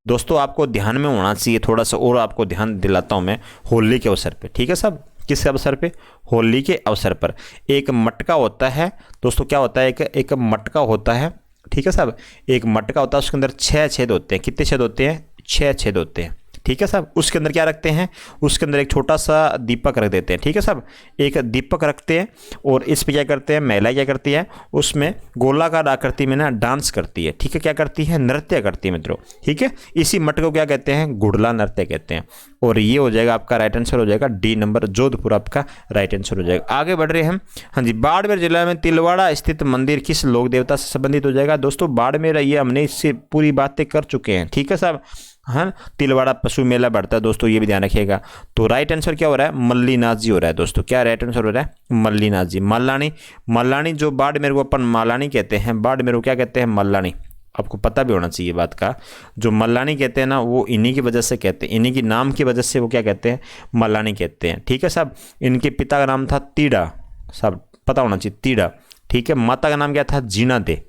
दोस्तों आपको ध्यान में होना चाहिए थोड़ा सा, और आपको ध्यान दिलाता हूँ मैं, होली के अवसर पर। ठीक है सब, किस अवसर पे? होली के अवसर पर एक मटका होता है दोस्तों। क्या होता है? एक मटका होता है। ठीक है साहब, एक मटका होता है, उसके अंदर 6 छेद होते हैं। कितने छेद होते हैं? 6 छेद होते हैं। ठीक है साहब, उसके अंदर क्या रखते हैं? उसके अंदर एक छोटा सा दीपक रख देते हैं। ठीक है साहब, एक दीपक रखते हैं और इस पे क्या करते हैं? महिला क्या करती है? उसमें गोलाकार आकृति में ना डांस करती है। ठीक है, क्या करती है? नृत्य करती है मित्रों। ठीक है, इसी मटके को क्या कहते हैं? गुड़ला नृत्य कहते हैं। और ये हो जाएगा आपका राइट आंसर हो जाएगा डी नंबर, जोधपुर आपका राइट आंसर हो जाएगा। आगे बढ़ रहे हैं हम। हाँ जी, बाड़मेर जिला में तिलवाड़ा स्थित मंदिर किस लोक देवता से संबंधित हो जाएगा? दोस्तों बाड़मेर, ये हमने इससे पूरी बातें कर चुके हैं। ठीक है साहब, हाँ, तिलवाड़ा पशु मेला बढ़ता है दोस्तों, ये भी ध्यान रखिएगा। तो राइट आंसर क्या हो रहा है? मल्लीनाथ जी हो रहा है दोस्तों। क्या राइट आंसर हो रहा है? मल्लीनाथ जी। मल्लानी, मल्लानी जो बाड़मेर को अपन मालानी कहते हैं, बाड़मेर को क्या कहते हैं? मल्लानी। आपको पता भी होना चाहिए बात का, जो मल्लानी कहते हैं ना, वो इन्हीं की वजह से कहते हैं, इन्हीं की नाम की वजह से वो क्या कहते हैं? मल्लानी कहते हैं। ठीक है साहब, इनके पिता का नाम था तीड़ा, सब पता होना चाहिए, तीड़ा। ठीक है, माता का नाम क्या था? जीना दे,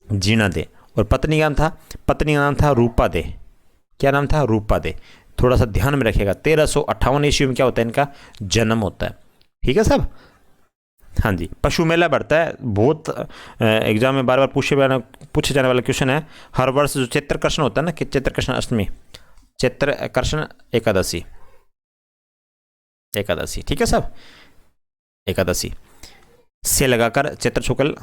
जीना दे। और पत्नी का नाम था रूपा दे। क्या नाम था? रूपा दे। थोड़ा सा ध्यान में रखिएगा। 1358 ईस्वी में क्या होता है? इनका जन्म होता है। ठीक है साहब, हाँ जी। पशु मेला बढ़ता है, बहुत एग्जाम में बार बार पूछे जाने वाला क्वेश्चन है। हर वर्ष जो चैत्र कृष्ण होता है ना, कि चैत्र कृष्ण अष्टमी, चैत्र कृष्ण एकादशी, एकादशी। ठीक है साहब, एकादशी से लगाकर चैत्र शुक्ल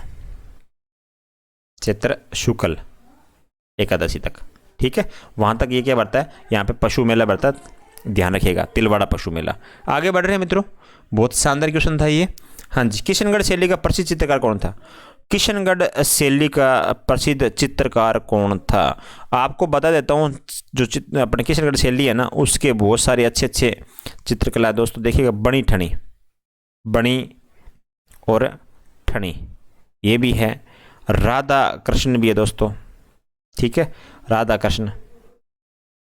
एकादशी तक। ठीक है, वहां तक ये क्या बढ़ता है? यहाँ पे पशु मेला बढ़ता है, ध्यान रखिएगा, तिलवाड़ा पशु मेला। आगे बढ़ रहे हैं मित्रों, बहुत शानदार क्वेश्चन था ये। हाँ जी, किशनगढ़ शैली का प्रसिद्ध चित्रकार कौन था? किशनगढ़ शैली का प्रसिद्ध चित्रकार कौन था? आपको बता देता हूँ, जो अपने किशनगढ़ शैली है ना, उसके बहुत सारे अच्छे अच्छे चित्रकला दोस्तों। देखिएगा, बणी ठनी, बणी और ठनी, ये भी है। राधा कृष्ण भी है दोस्तों। ठीक है, राधा कृष्ण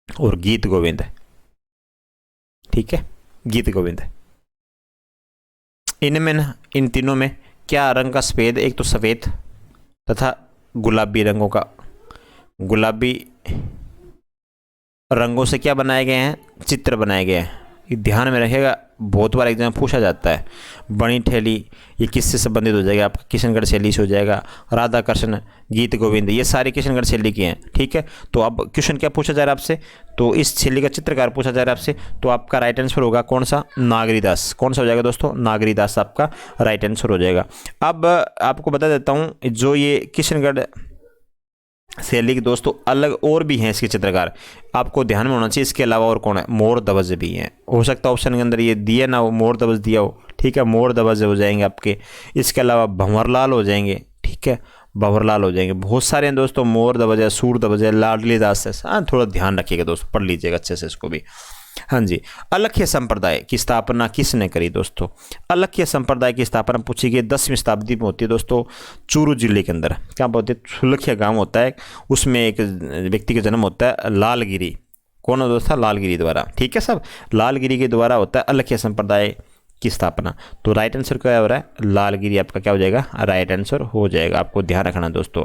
और गीत गोविंद। ठीक है, गीत गोविंद। इनमें इन तीनों में क्या रंग का सफेद? एक तो सफेद तथा गुलाबी रंगों का, गुलाबी रंगों से क्या बनाए गए हैं? चित्र बनाए गए हैं। ये ध्यान में रखिएगा, बहुत बार एग्जाम पूछा जाता है। बनी ठेली ये किससे संबंधित हो जाएगा आपका, किशनगढ़ शैली से हो जाएगा। राधा कृष्ण गीत गोविंद ये सारे किशनगढ़ शैली के हैं, ठीक है। तो अब क्वेश्चन क्या पूछा जा रहा है आपसे, तो इस शैली का चित्रकार पूछा जा रहा है आपसे, तो आपका राइट आंसर होगा कौन सा, नागरीदास। कौन सा हो जाएगा दोस्तों, नागरीदास आपका राइट आंसर हो जाएगा। अब आपको बता देता हूँ, जो ये किशनगढ़ शैली के दोस्तों अलग और भी हैं इसके चित्रकार, आपको ध्यान में होना चाहिए। इसके अलावा और कौन है, मोर दबज भी हैं। हो सकता है ऑप्शन के अंदर ये दिए ना हो, मोर दबज दिया हो, ठीक है, मोर दबज हो जाएंगे आपके। इसके अलावा भंवरलाल हो जाएंगे, ठीक है, भंवरलाल हो जाएंगे। बहुत सारे हैं दोस्तों, मोर दबज है, सूर दबज है, लाडली दास है। हाँ, थोड़ा ध्यान रखिएगा दोस्तों, पढ़ लीजिएगा अच्छे से इसको भी। हाँ जी, अलख्य संप्रदाय की स्थापना किसने करी दोस्तों, अलख्य संप्रदाय की स्थापना पूछी गई 10वीं शताब्दी में होती है दोस्तों, चूरू जिले के अंदर। क्या बोलते हैं, सुलखिया गांव होता है, उसमें एक व्यक्ति का जन्म होता है, लालगिरी। कौन है दोस्तों, लालगिरी द्वारा, ठीक है सब, लालगिरी के द्वारा होता है अलख्य संप्रदाय की स्थापना। तो राइट आंसर क्या हो रहा है, लालगिरी आपका क्या हो जाएगा, राइट आंसर हो जाएगा। आपको ध्यान रखना दोस्तों।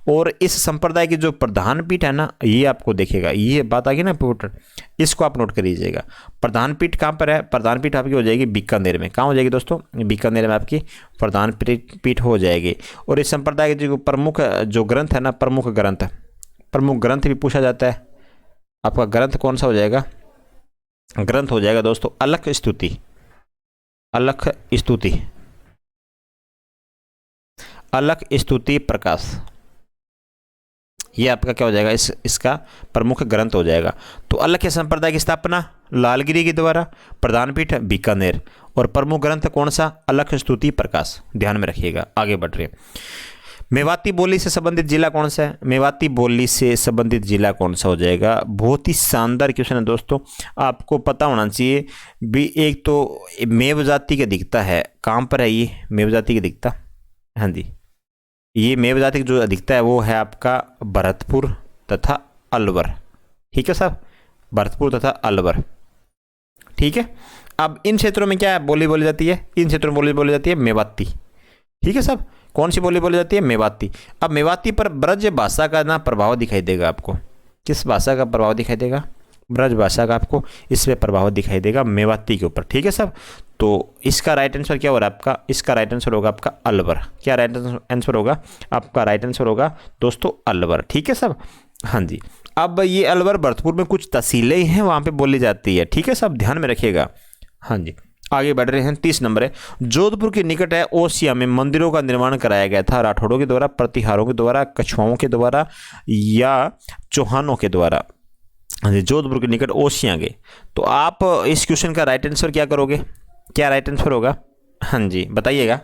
और इस संप्रदाय की जो प्रधान पीठ है ना, ये आपको देखेगा, ये बात आ गई ना इंपोर्टेंट, इसको आप नोट कर लीजिएगा। प्रधान पीठ कहाँ पर है, प्रधान पीठ आपकी हो जाएगी बीकानेर में। कहाँ हो जाएगी दोस्तों, बीकानेर में आपकी प्रधान पीठ हो जाएगी। और इस संप्रदाय के जो प्रमुख जो ग्रंथ है ना, प्रमुख ग्रंथ भी पूछा जाता है। आपका ग्रंथ कौन सा हो जाएगा, ग्रंथ हो जाएगा दोस्तों अलख स्तुति, अलख स्तुति, अलख स्तुति प्रकाश। ये आपका क्या हो जाएगा, इसका प्रमुख ग्रंथ हो जाएगा। तो अलख्य संप्रदाय की स्थापना लालगिरी के द्वारा, प्रधान पीठ बीकानेर, और प्रमुख ग्रंथ कौन सा, अलख स्तुति प्रकाश। ध्यान में रखिएगा। आगे बढ़ रहे हैं, मेवाती बोली से संबंधित जिला कौन सा है, मेवाती बोली से संबंधित जिला कौन सा हो जाएगा। बहुत ही शानदार क्वेश्चन है दोस्तों, आपको पता होना चाहिए भी। एक तो मेव जाति की अधिकता है, कहाँ पर है ये मेव जाति की अधिकता, हाँ जी, ये मेव जाति की जो अधिकता है वो है आपका भरतपुर तथा अलवर, ठीक है साहब, भरतपुर तथा अलवर, ठीक है। अब इन क्षेत्रों में क्या है, बोली बोली जाती है, इन क्षेत्रों में बोली जाती है मेवाती, ठीक है साहब। कौन सी बोली बोली जाती है, मेवाती। अब मेवाती पर ब्रज भाषा का ना प्रभाव दिखाई देगा आपको। किस भाषा का प्रभाव दिखाई देगा, ब्रज भाषा का आपको इस पे प्रभाव दिखाई देगा मेवाती के ऊपर, ठीक है साहब। तो इसका राइट आंसर क्या हो रहा है आपका, इसका राइट आंसर होगा आपका अलवर। क्या राइट आंसर होगा आपका, राइट आंसर होगा दोस्तों अलवर, ठीक है साहब। हाँ जी, अब ये अलवर भरतपुर में कुछ तहसीलें हैं, वहाँ पे बोली जाती है, ठीक है साहब, ध्यान में रखिएगा। हाँ जी, आगे बढ़ रहे हैं। 30 नंबर है, जोधपुर के निकट है ओसिया में मंदिरों का निर्माण कराया गया था, राठौड़ों के द्वारा, प्रतिहारों के द्वारा, कछुआओं के द्वारा या चौहानों के द्वारा। जोधपुर के निकट ओसिया के। तो आप इस क्वेश्चन का राइट आंसर क्या करोगे, क्या राइट आंसर होगा, हाँ जी बताइएगा।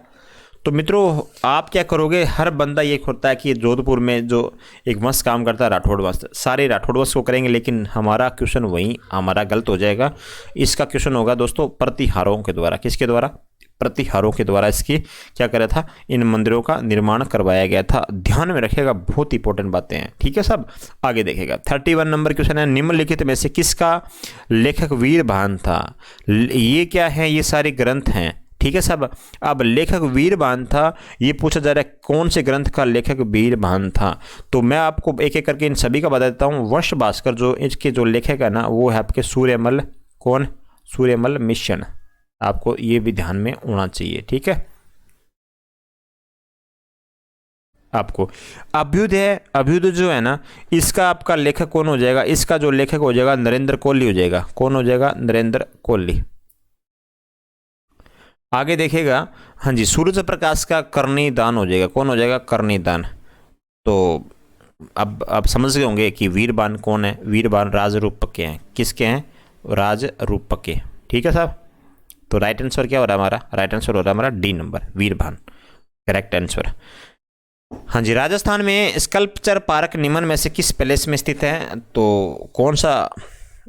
तो मित्रों आप क्या करोगे, हर बंदा ये होता है कि जोधपुर में जो एक वंश काम करता है राठौड़ वंश, सारे राठौड़ वंश को करेंगे, लेकिन हमारा क्वेश्चन वहीं हमारा गलत हो जाएगा। इसका क्वेश्चन होगा दोस्तों प्रतिहारों के द्वारा। किसके द्वारा, प्रतिहारों के द्वारा इसकी क्या करा था, इन मंदिरों का निर्माण करवाया गया था। ध्यान में रखिएगा, बहुत इंपॉर्टेंट बातें हैं, ठीक है सब। आगे देखेगा 31 नंबर क्वेश्चन है, निम्नलिखित में से किसका लेखक वीरभान था। ये क्या है, ये सारे ग्रंथ हैं, ठीक है सब। अब लेखक वीरभान था, ये पूछा जा रहा है कौन से ग्रंथ का लेखक वीरभान था। तो मैं आपको एक एक करके इन सभी का बता देता हूँ। वंश भास्कर जो इसके जो लेखक है ना, वो है आपके सूर्यमल, कौन, सूर्यमल मिशन। आपको ये भी ध्यान में होना चाहिए, ठीक है। आपको अभ्युदय, अभ्युदय जो है ना, इसका आपका लेखक कौन हो जाएगा, इसका जो लेखक हो जाएगा नरेंद्र कोहली हो जाएगा। कौन हो जाएगा, नरेंद्र कोहली। आगे देखेगा, हाँ जी, सूरज प्रकाश का करनी दान हो जाएगा। कौन हो जाएगा, करनी दान। तो अब आप समझ गए होंगे कि वीरबान कौन है, वीरबान राजरूप के हैं। किसके हैं, राजरूप के, ठीक है साहब। तो राइट आंसर क्या हो रहा है हमारा, राइट आंसर हो रहा है हमारा डी नंबर, वीरबान, करेक्ट आंसर। हाँ जी, राजस्थान में स्कल्पचर पार्क निम्न में से किस पैलेस में स्थित है। तो कौन सा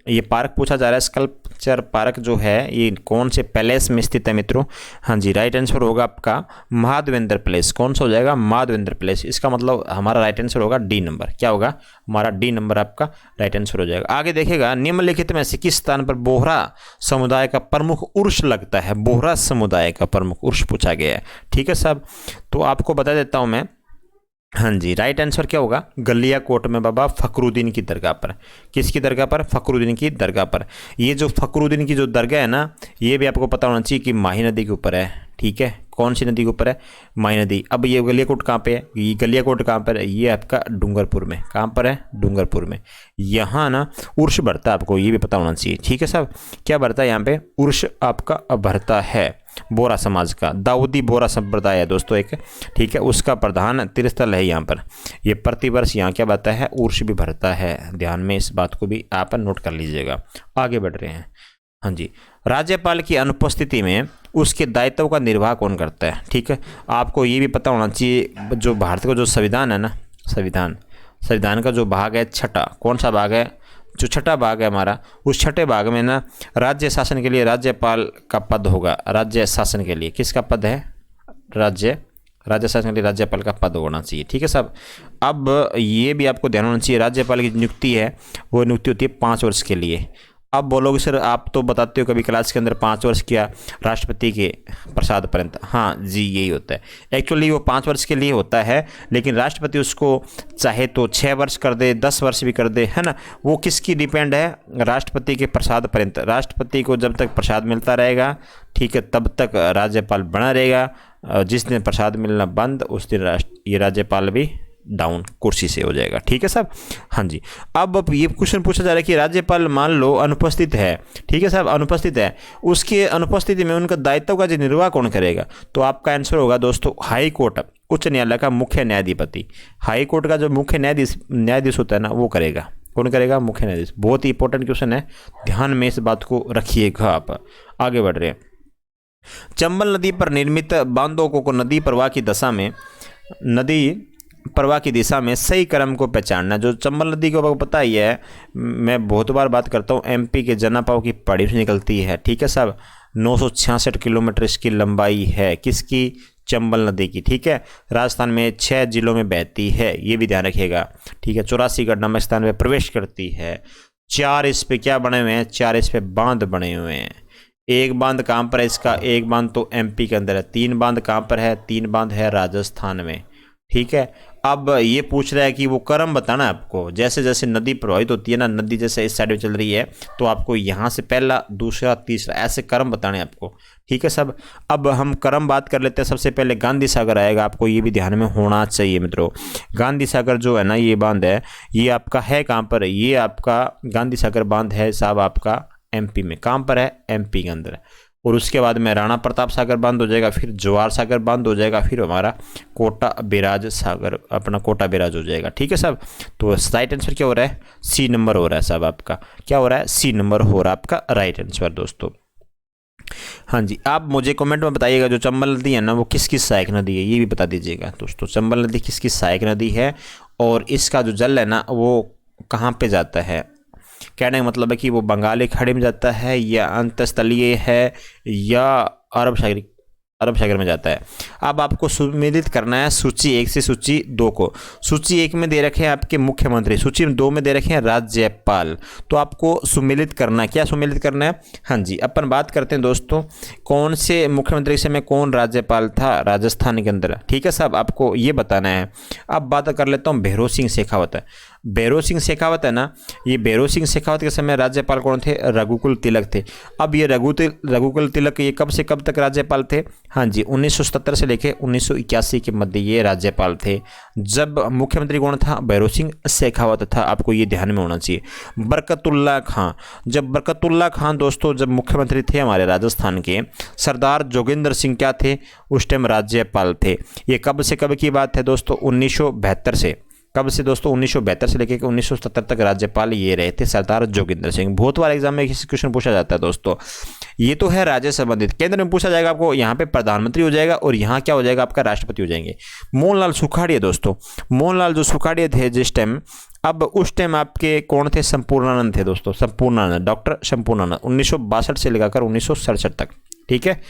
ये पार्क पूछा जा रहा है, स्कल्पचर पार्क जो है ये कौन से पैलेस में स्थित है मित्रों। हाँ जी, राइट आंसर होगा आपका माधवेंद्र पैलेस। कौन सा हो जाएगा, माधवेंद्र पैलेस। इसका मतलब हमारा राइट आंसर होगा डी नंबर। क्या होगा, हमारा डी नंबर आपका राइट आंसर हो जाएगा। आगे देखेगा, निम्नलिखित में से किस स्थान पर बोहरा समुदाय का प्रमुख उर्स लगता है। बोहरा समुदाय का प्रमुख उर्स पूछा गया है, ठीक है साहब। तो आपको बता देता हूँ मैं, हाँ जी, राइट आंसर क्या होगा? गलियाकोट में बाबा फखरुद्दीन की दरगाह पर। किसकी दरगाह पर? फखरुद्दीन की दरगाह पर। ये जो फखरुद्दीन की जो दरगाह है ना, ये भी आपको पता होना चाहिए कि माही नदी के ऊपर है। ठीक है, कौन सी नदी के ऊपर है? माही नदी। अब ये गलियाकोट कहाँ पे है? ये गलियाकोट कहाँ पर है? ये आपका डूंगरपुर में। कहाँ पर है? डूंगरपुर में। यहाँ ना उर्स बढ़ता है, आपको ये भी पता होना चाहिए। ठीक है साहब, क्या बढ़ता है यहाँ पे? उर्स आपका बढ़ता है बोरा समाज का। दाऊदी बोरा संप्रदाय है दोस्तों एक। ठीक है, उसका प्रधान तीर्थस्थल है यहाँ पर। ये प्रतिवर्ष यहाँ क्या बढ़ता है? उर्स भी भरता है। ध्यान में इस बात को भी आप नोट कर लीजिएगा। आगे बढ़ रहे हैं। हाँ जी, राज्यपाल की अनुपस्थिति में उसके दायित्व का निर्वाह कौन करता है? ठीक है, आपको ये भी पता होना चाहिए, जो भारत का जो संविधान है ना, संविधान का जो भाग है छठा, कौन सा भाग है? जो छठा भाग है हमारा, उस छठे भाग में ना राज्य शासन के लिए राज्यपाल का पद होगा। राज्य शासन के लिए किसका पद है? राज्य शासन के लिए राज्यपाल का पद होना चाहिए। ठीक है साहब, अब ये भी आपको ध्यान होना चाहिए, राज्यपाल की नियुक्ति है वो नियुक्ति होती है 5 वर्ष के लिए। अब बोलोगे सर आप तो बताते हो कभी क्लास के अंदर 5 वर्ष किया राष्ट्रपति के प्रसाद पर्यंत। हाँ जी, यही होता है। एक्चुअली वो 5 वर्ष के लिए होता है, लेकिन राष्ट्रपति उसको चाहे तो 6 वर्ष कर दे, 10 वर्ष भी कर दे, है ना। वो किसकी डिपेंड है? राष्ट्रपति के प्रसाद पर्यंत। राष्ट्रपति को जब तक प्रसाद मिलता रहेगा, ठीक है, तब तक राज्यपाल बना रहेगा। जिस दिन प्रसाद मिलना बंद, उस दिन ये राज्यपाल भी डाउन कुर्सी से हो जाएगा। ठीक है साहब। हाँ जी, अब ये क्वेश्चन पूछा जा रहा है कि राज्यपाल मान लो अनुपस्थित है। ठीक है साहब, अनुपस्थित है, उसके अनुपस्थिति में उनका दायित्व का निर्वाह कौन करेगा? तो आपका आंसर होगा दोस्तों हाई कोर्ट, उच्च न्यायालय का मुख्य न्यायाधिपति। हाई कोर्ट का जो मुख्य न्यायाधीश होता है ना, वो करेगा। कौन करेगा? मुख्य न्यायाधीश। बहुत ही इंपॉर्टेंट क्वेश्चन है, ध्यान में इस बात को रखिएगा आप। आगे बढ़ रहे हैं। चंबल नदी पर निर्मित बांधों को नदी प्रवाह की दिशा में सही क्रम को पहचानना। जो चंबल नदी को आपको पता ही है, मैं बहुत बार बात करता हूँ, एमपी के जनापाव की पहाड़ी से निकलती है। ठीक है साहब, 966 किलोमीटर इसकी लंबाई है। किसकी? चंबल नदी की। ठीक है, राजस्थान में 6 जिलों में बहती है, ये भी ध्यान रखिएगा। ठीक है, 84 गढ़ स्थान में प्रवेश करती है। 4 इस पे क्या बने हुए हैं? 4 इस पे बांध बने हुए हैं। एक बांध कहाँ पर है इसका? एक बांध तो एमपी के अंदर है। 3 बांध कहाँ पर है? 3 बांध है राजस्थान में। ठीक है, अब ये पूछ रहा है कि वो क्रम बताना है आपको। जैसे जैसे नदी प्रवाहित होती है ना, नदी जैसे इस साइड में चल रही है, तो आपको यहाँ से पहला, दूसरा, तीसरा, ऐसे क्रम बताने हैं आपको। ठीक है सब। अब हम क्रम बात कर लेते हैं। सबसे पहले गांधी सागर आएगा, आपको ये भी ध्यान में होना चाहिए मित्रों। गांधी सागर जो है ना, ये बांध है, ये आपका है कहाँ पर? ये आपका गांधी सागर बांध है साहब आपका एमपी में। कहाँ पर है? एमपी के अंदर। और उसके बाद में राणा प्रताप सागर बांध हो जाएगा, फिर जवाहर सागर बांध हो जाएगा, फिर हमारा कोटा बैराज सागर, अपना कोटा बैराज हो जाएगा। ठीक है साहब, तो राइट आंसर क्या हो रहा है? सी नंबर हो रहा है साहब आपका। क्या हो रहा है? सी नंबर हो रहा है आपका राइट आंसर दोस्तों। हाँ जी, आप मुझे कमेंट में बताइएगा जो चंबल नदी है ना, वो किसकी सहायक नदी है, ये भी बता दीजिएगा दोस्तों। चंबल नदी किसकी सहायक नदी है और इसका जो जल है ना, वो कहाँ पे जाता है? कहने का मतलब है कि वो बंगाली खाड़ी में जाता है, या अंतस्थलीय है, या अरब सागर में जाता है। अब आपको सम्मिलित करना है सूची 1 से सूची 2 को। सूची 1 में दे रखे हैं आपके मुख्यमंत्री, सूची 2 में दे रखे हैं राज्यपाल। तो आपको सम्मिलित करना है। क्या सम्मिलित करना है? हाँ जी, अपन बात करते हैं दोस्तों, कौन से मुख्यमंत्री के समय कौन राज्यपाल था राजस्थान के अंदर। ठीक है साहब, आपको ये बताना है। अब बात कर लेता हूँ भैरों सिंह शेखावत। भैरों सिंह शेखावत है ना, ये भैरों सिंह शेखावत के समय राज्यपाल कौन थे? रघुकुल तिलक थे। अब ये रघुकुल तिलक ये कब से कब तक राज्यपाल थे? हाँ जी, 1977 से लेके 1981 के मध्य ये राज्यपाल थे। जब मुख्यमंत्री कौन था? भैरों सिंह शेखावत था। आपको ये ध्यान में होना चाहिए। बरकतुल्ला खां, जब बरकतुल्ला खां दोस्तों जब मुख्यमंत्री थे हमारे राजस्थान के, सरदार जोगिंदर सिंह क्या थे? उस टाइम राज्यपाल थे। ये कब से कब की बात है दोस्तों? 1972 से। कब से दोस्तों? 1972 से लेकर 1977 तक राज्यपाल ये रहे थे सरदार जोगिंदर सिंह। बहुत बार एग्जाम में क्वेश्चन पूछा जाता है दोस्तों। ये तो है राज्य संबंधित। केंद्र में पूछा जाएगा आपको, यहाँ पे प्रधानमंत्री हो जाएगा और यहाँ क्या हो जाएगा आपका? राष्ट्रपति हो जाएंगे। मोहनलाल सुखाड़िया दोस्तों, मोहनलाल जो सुखाड़िया थे जिस टाइम, अब उस टाइम आपके कौन थे? संपूर्णानंद थे दोस्तों, संपूर्णानंद, डॉक्टर संपूर्णानंद, 1962 से लेकर 1967 तक। ठीक है,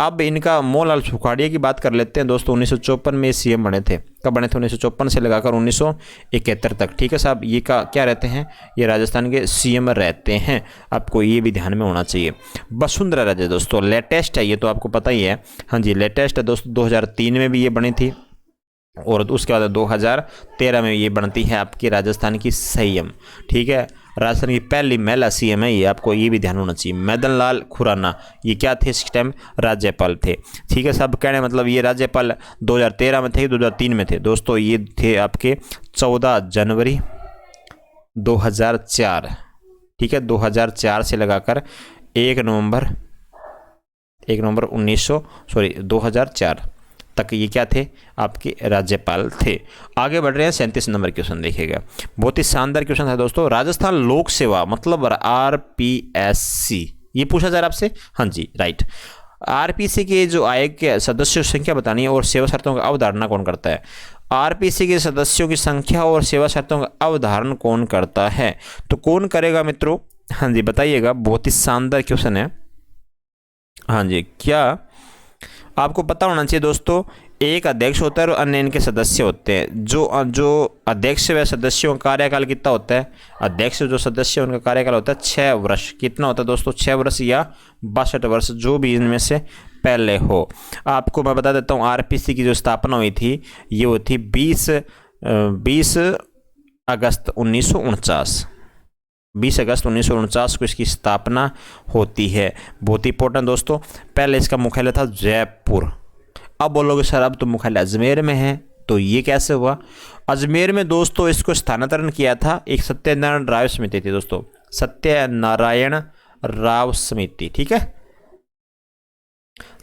अब इनका मोहनलाल सुखाड़िया की बात कर लेते हैं दोस्तों। 1954 में सीएम बने थे। कब बने थे? 1954 से लगाकर 1971 तक। ठीक है साहब, ये का क्या रहते हैं? ये राजस्थान के सीएम रहते हैं। आपको ये भी ध्यान में होना चाहिए। वसुंधरा राजे दोस्तों लेटेस्ट है, ये तो आपको पता ही है। हाँ जी, लेटेस्ट है दोस्तों। 2003 में भी ये बनी थी। और उसके बाद 2013 में ये बनती है आपकी राजस्थान की सीएम। ठीक है, राजस्थान की पहली महिला सीएम है ये, आपको ये भी ध्यान होना चाहिए। मदन लाल खुराना ये क्या थे, इस टाइम राज्यपाल थे। ठीक है, सब कहने मतलब ये राज्यपाल 2013 में थे, 2003 में थे दोस्तों। ये थे आपके 14 जनवरी 2004। ठीक है, 2004 से लगाकर 2004 तक ये क्या थे, आपके राज्यपाल थे। आगे बढ़ रहे हैं, 37 नंबर क्वेश्चन देखिएगा, बहुत ही शानदार क्वेश्चन है दोस्तों। राजस्थान लोक सेवा मतलब आरपीएससी, ये पूछा जा रहा है आपसे। हाँ जी, राइट। आरपीएससी के जो आयोग के सदस्यों की संख्या बतानी है और सेवा शर्तों का अवधारणा कौन करता है। आरपीएससी के सदस्यों की संख्या और सेवा शर्तों का अवधारण कौन करता है, तो कौन करेगा मित्रों? हाँ जी बताइएगा, बहुत ही शानदार क्वेश्चन है। हाँ जी, क्या आपको पता होना चाहिए दोस्तों, एक अध्यक्ष होता है और अन्य इनके सदस्य होते हैं। जो अध्यक्ष व सदस्यों का कार्यकाल कितना होता है? अध्यक्ष जो सदस्य उनका कार्यकाल होता है 6 वर्ष। कितना होता है दोस्तों? 6 वर्ष या 62 वर्ष, जो भी इनमें से पहले हो। आपको मैं बता देता हूँ, आरपीएससी की जो स्थापना हुई थी ये हुई थी 20 अगस्त 1949। 20 अगस्त 1949 को इसकी स्थापना होती है। बहुत ही इंपॉर्टेंट दोस्तों। पहले इसका मुख्यालय था जयपुर। अब बोलोगे सर अब तो मुख्यालय अजमेर में है, तो ये कैसे हुआ? अजमेर में दोस्तों इसको स्थानांतरण किया था एक सत्यनारायण राव समिति थी दोस्तों, सत्यनारायण राव समिति। ठीक है,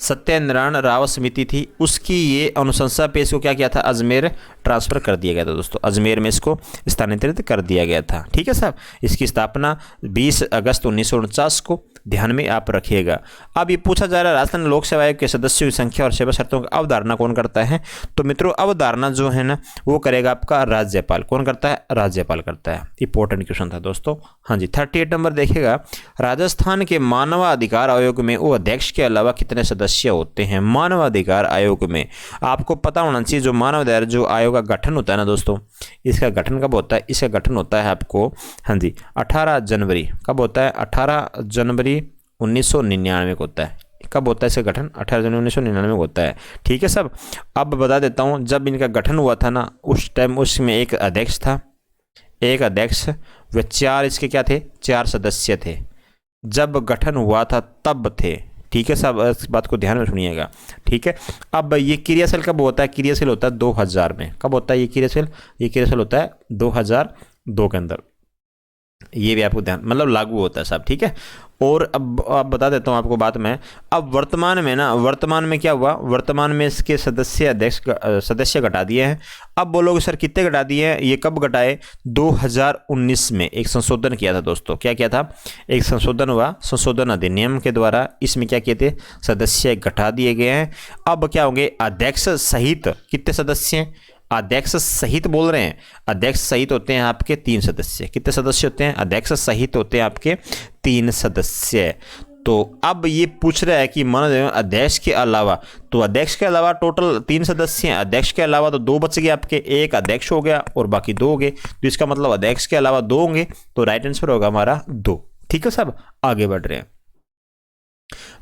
सत्यनारायण राव समिति थी, उसकी ये अनुशंसा पे इसको क्या किया था, अजमेर ट्रांसफ़र कर दिया गया था दोस्तों। अजमेर में इसको स्थानांतरित कर दिया गया था। ठीक है साहब, इसकी स्थापना 20 अगस्त 1949 को ध्यान में आप रखिएगा। अब ये पूछा जा रहा है, राजस्थान लोक सेवा आयोग के सदस्यों की संख्या और सेवा शर्तों का अवधारणा कौन करता है? तो मित्रों अवधारणा जो है ना वो करेगा आपका राज्यपाल। कौन करता है? राज्यपाल करता है। इंपॉर्टेंट क्वेश्चन था दोस्तों। हाँ जी, 38 नंबर देखिएगा, राजस्थान के मानवाधिकार आयोग में वो अध्यक्ष के अलावा कितने सदस्य होते हैं? मानवाधिकार आयोग में आपको पता होना चाहिए, जो मानवाधिकार जो आयोग का गठन होता है ना दोस्तों, इसका गठन कब होता है? इसका गठन होता है आपको, हाँ जी, 18 जनवरी। कब होता है? 18 जनवरी 1999 को होता है। कब होता है इसका गठन? 18 जनवरी 1999 को होता है। ठीक है सब। अब बता देता हूँ, जब इनका गठन हुआ था ना उस टाइम उसमें एक अध्यक्ष था, एक अध्यक्ष व 4 इसके क्या थे? 4 सदस्य थे। जब गठन हुआ था तब थे। ठीक है सब, इस बात को ध्यान में सुनिएगा। ठीक है, अब ये क्रियाशील कब होता है? क्रियाशील होता है 2000 में। कब होता है ये क्रियाशील? ये क्रियाशील होता है 2002 के अंदर। ये भी आपको ध्यान मतलब लागू होता है साहब। ठीक है, और अब बता देता हूँ आपको बात में। अब वर्तमान में क्या हुआ? वर्तमान में इसके सदस्य घटा दिए हैं। अब बोलोगे सर कितने घटा दिए हैं? ये कब घटाए? 2019 में एक संशोधन किया था दोस्तों। क्या किया था? एक संशोधन हुआ, संशोधन अधिनियम के द्वारा इसमें क्या किए थे? सदस्य घटा दिए गए हैं। अब क्या होंगे? अध्यक्ष सहित कितने सदस्य हैं? अध्यक्ष सहित बोल रहे हैं, अध्यक्ष सहित होते हैं आपके 3 सदस्य। कितने सदस्य होते हैं? अध्यक्ष सहित होते हैं आपके 3 सदस्य। तो अब ये पूछ रहा है कि मान लो अध्यक्ष के अलावा, तो अध्यक्ष के अलावा टोटल 3 सदस्य हैं। अध्यक्ष के अलावा तो 2 बच गए आपके, एक अध्यक्ष हो गया और बाकी 2 हो गए। तो इसका मतलब अध्यक्ष के अलावा 2 होंगे, तो राइट आंसर होगा हमारा 2। ठीक है साहब, आगे बढ़ रहे हैं।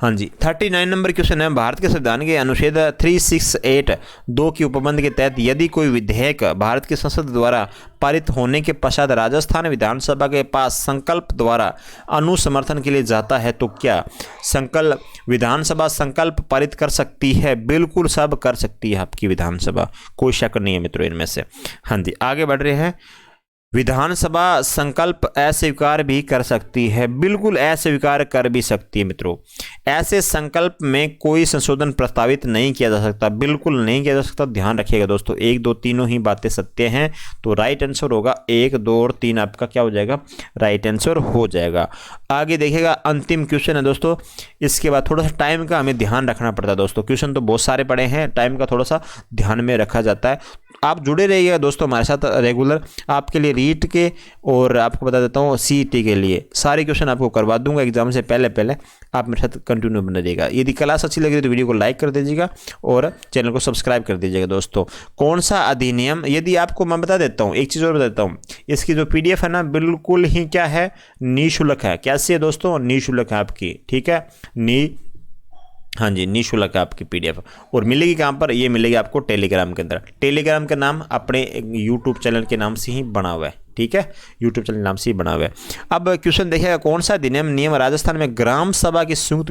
हाँ जी, 39 नंबर क्वेश्चन है, भारत के संविधान के अनुच्छेद 368(2) की उपबंध के तहत यदि कोई विधेयक भारत की संसद द्वारा पारित होने के पश्चात राजस्थान विधानसभा के पास संकल्प द्वारा अनुसमर्थन के लिए जाता है तो क्या विधानसभा संकल्प पारित कर सकती है? बिल्कुल सब कर सकती है आपकी विधानसभा, कोई शक नहीं है मित्रों इनमें से। हाँ जी, आगे बढ़ रहे हैं। विधानसभा संकल्प अस्वीकार भी कर सकती है, बिल्कुल अस्वीकार कर भी सकती है मित्रों। ऐसे संकल्प में कोई संशोधन प्रस्तावित नहीं किया जा सकता, बिल्कुल नहीं किया जा सकता। ध्यान रखिएगा दोस्तों, 1 2 तीनों ही बातें सत्य हैं। तो राइट आंसर होगा 1 2 और 3 आपका क्या हो जाएगा? राइट आंसर हो जाएगा। आगे देखिएगा, अंतिम क्वेश्चन है दोस्तों। इसके बाद थोड़ा सा टाइम का हमें ध्यान रखना पड़ता है दोस्तों। क्वेश्चन तो बहुत सारे पड़े हैं, टाइम का थोड़ा सा ध्यान में रखा जाता है। आप जुड़े रहिएगा दोस्तों हमारे साथ रेगुलर, आपके लिए रीट के और आपको बता देता हूँ सीईटी के लिए सारे क्वेश्चन आपको करवा दूंगा एग्जाम से पहले। आप मेरे साथ कंटिन्यू बने रहिएगा। यदि क्लास अच्छी लगी तो वीडियो को लाइक कर दीजिएगा और चैनल को सब्सक्राइब कर दीजिएगा दोस्तों। कौन सा अधिनियम, यदि आपको मैं बता देता हूँ, एक चीज़ और बता देता हूँ, इसकी जो PDF है ना बिल्कुल ही क्या है? निःशुल्क है। कैसी है दोस्तों? निःशुल्क है आपकी। ठीक है, हाँ जी, निःशुल्क है आपकी PDF। और मिलेगी कहाँ पर? ये मिलेगी आपको टेलीग्राम के अंदर। टेलीग्राम का नाम अपने यूट्यूब चैनल के नाम से ही बना हुआ है, ठीक है, यूट्यूब चैनल नाम से ही बना हुआ है। अब क्वेश्चन देखिएगा, कौन सा नियम राजस्थान में ग्राम सभा की संयुक्त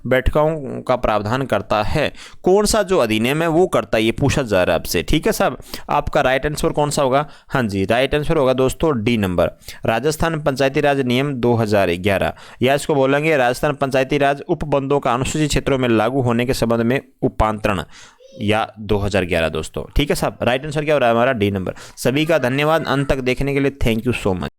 बैठकों का प्रावधान करता है? कौन सा जो अधिनियम है वो करता है, ये पूछा जा रहा है आपसे, ठीक है साहब। आपका राइट आंसर कौन सा होगा? हाँ जी, राइट आंसर होगा दोस्तों डी नंबर, राजस्थान पंचायती राज नियम 2011, या इसको बोलेंगे राजस्थान पंचायती राज उपबंधों का अनुसूचित क्षेत्रों में लागू होने के संबंध में उपांतरण, या 2011 दोस्तों, ठीक है साहब। राइट आंसर क्या हो रहा है हमारा? D number. सभी का धन्यवाद अंत तक देखने के लिए, थैंक यू सो मच।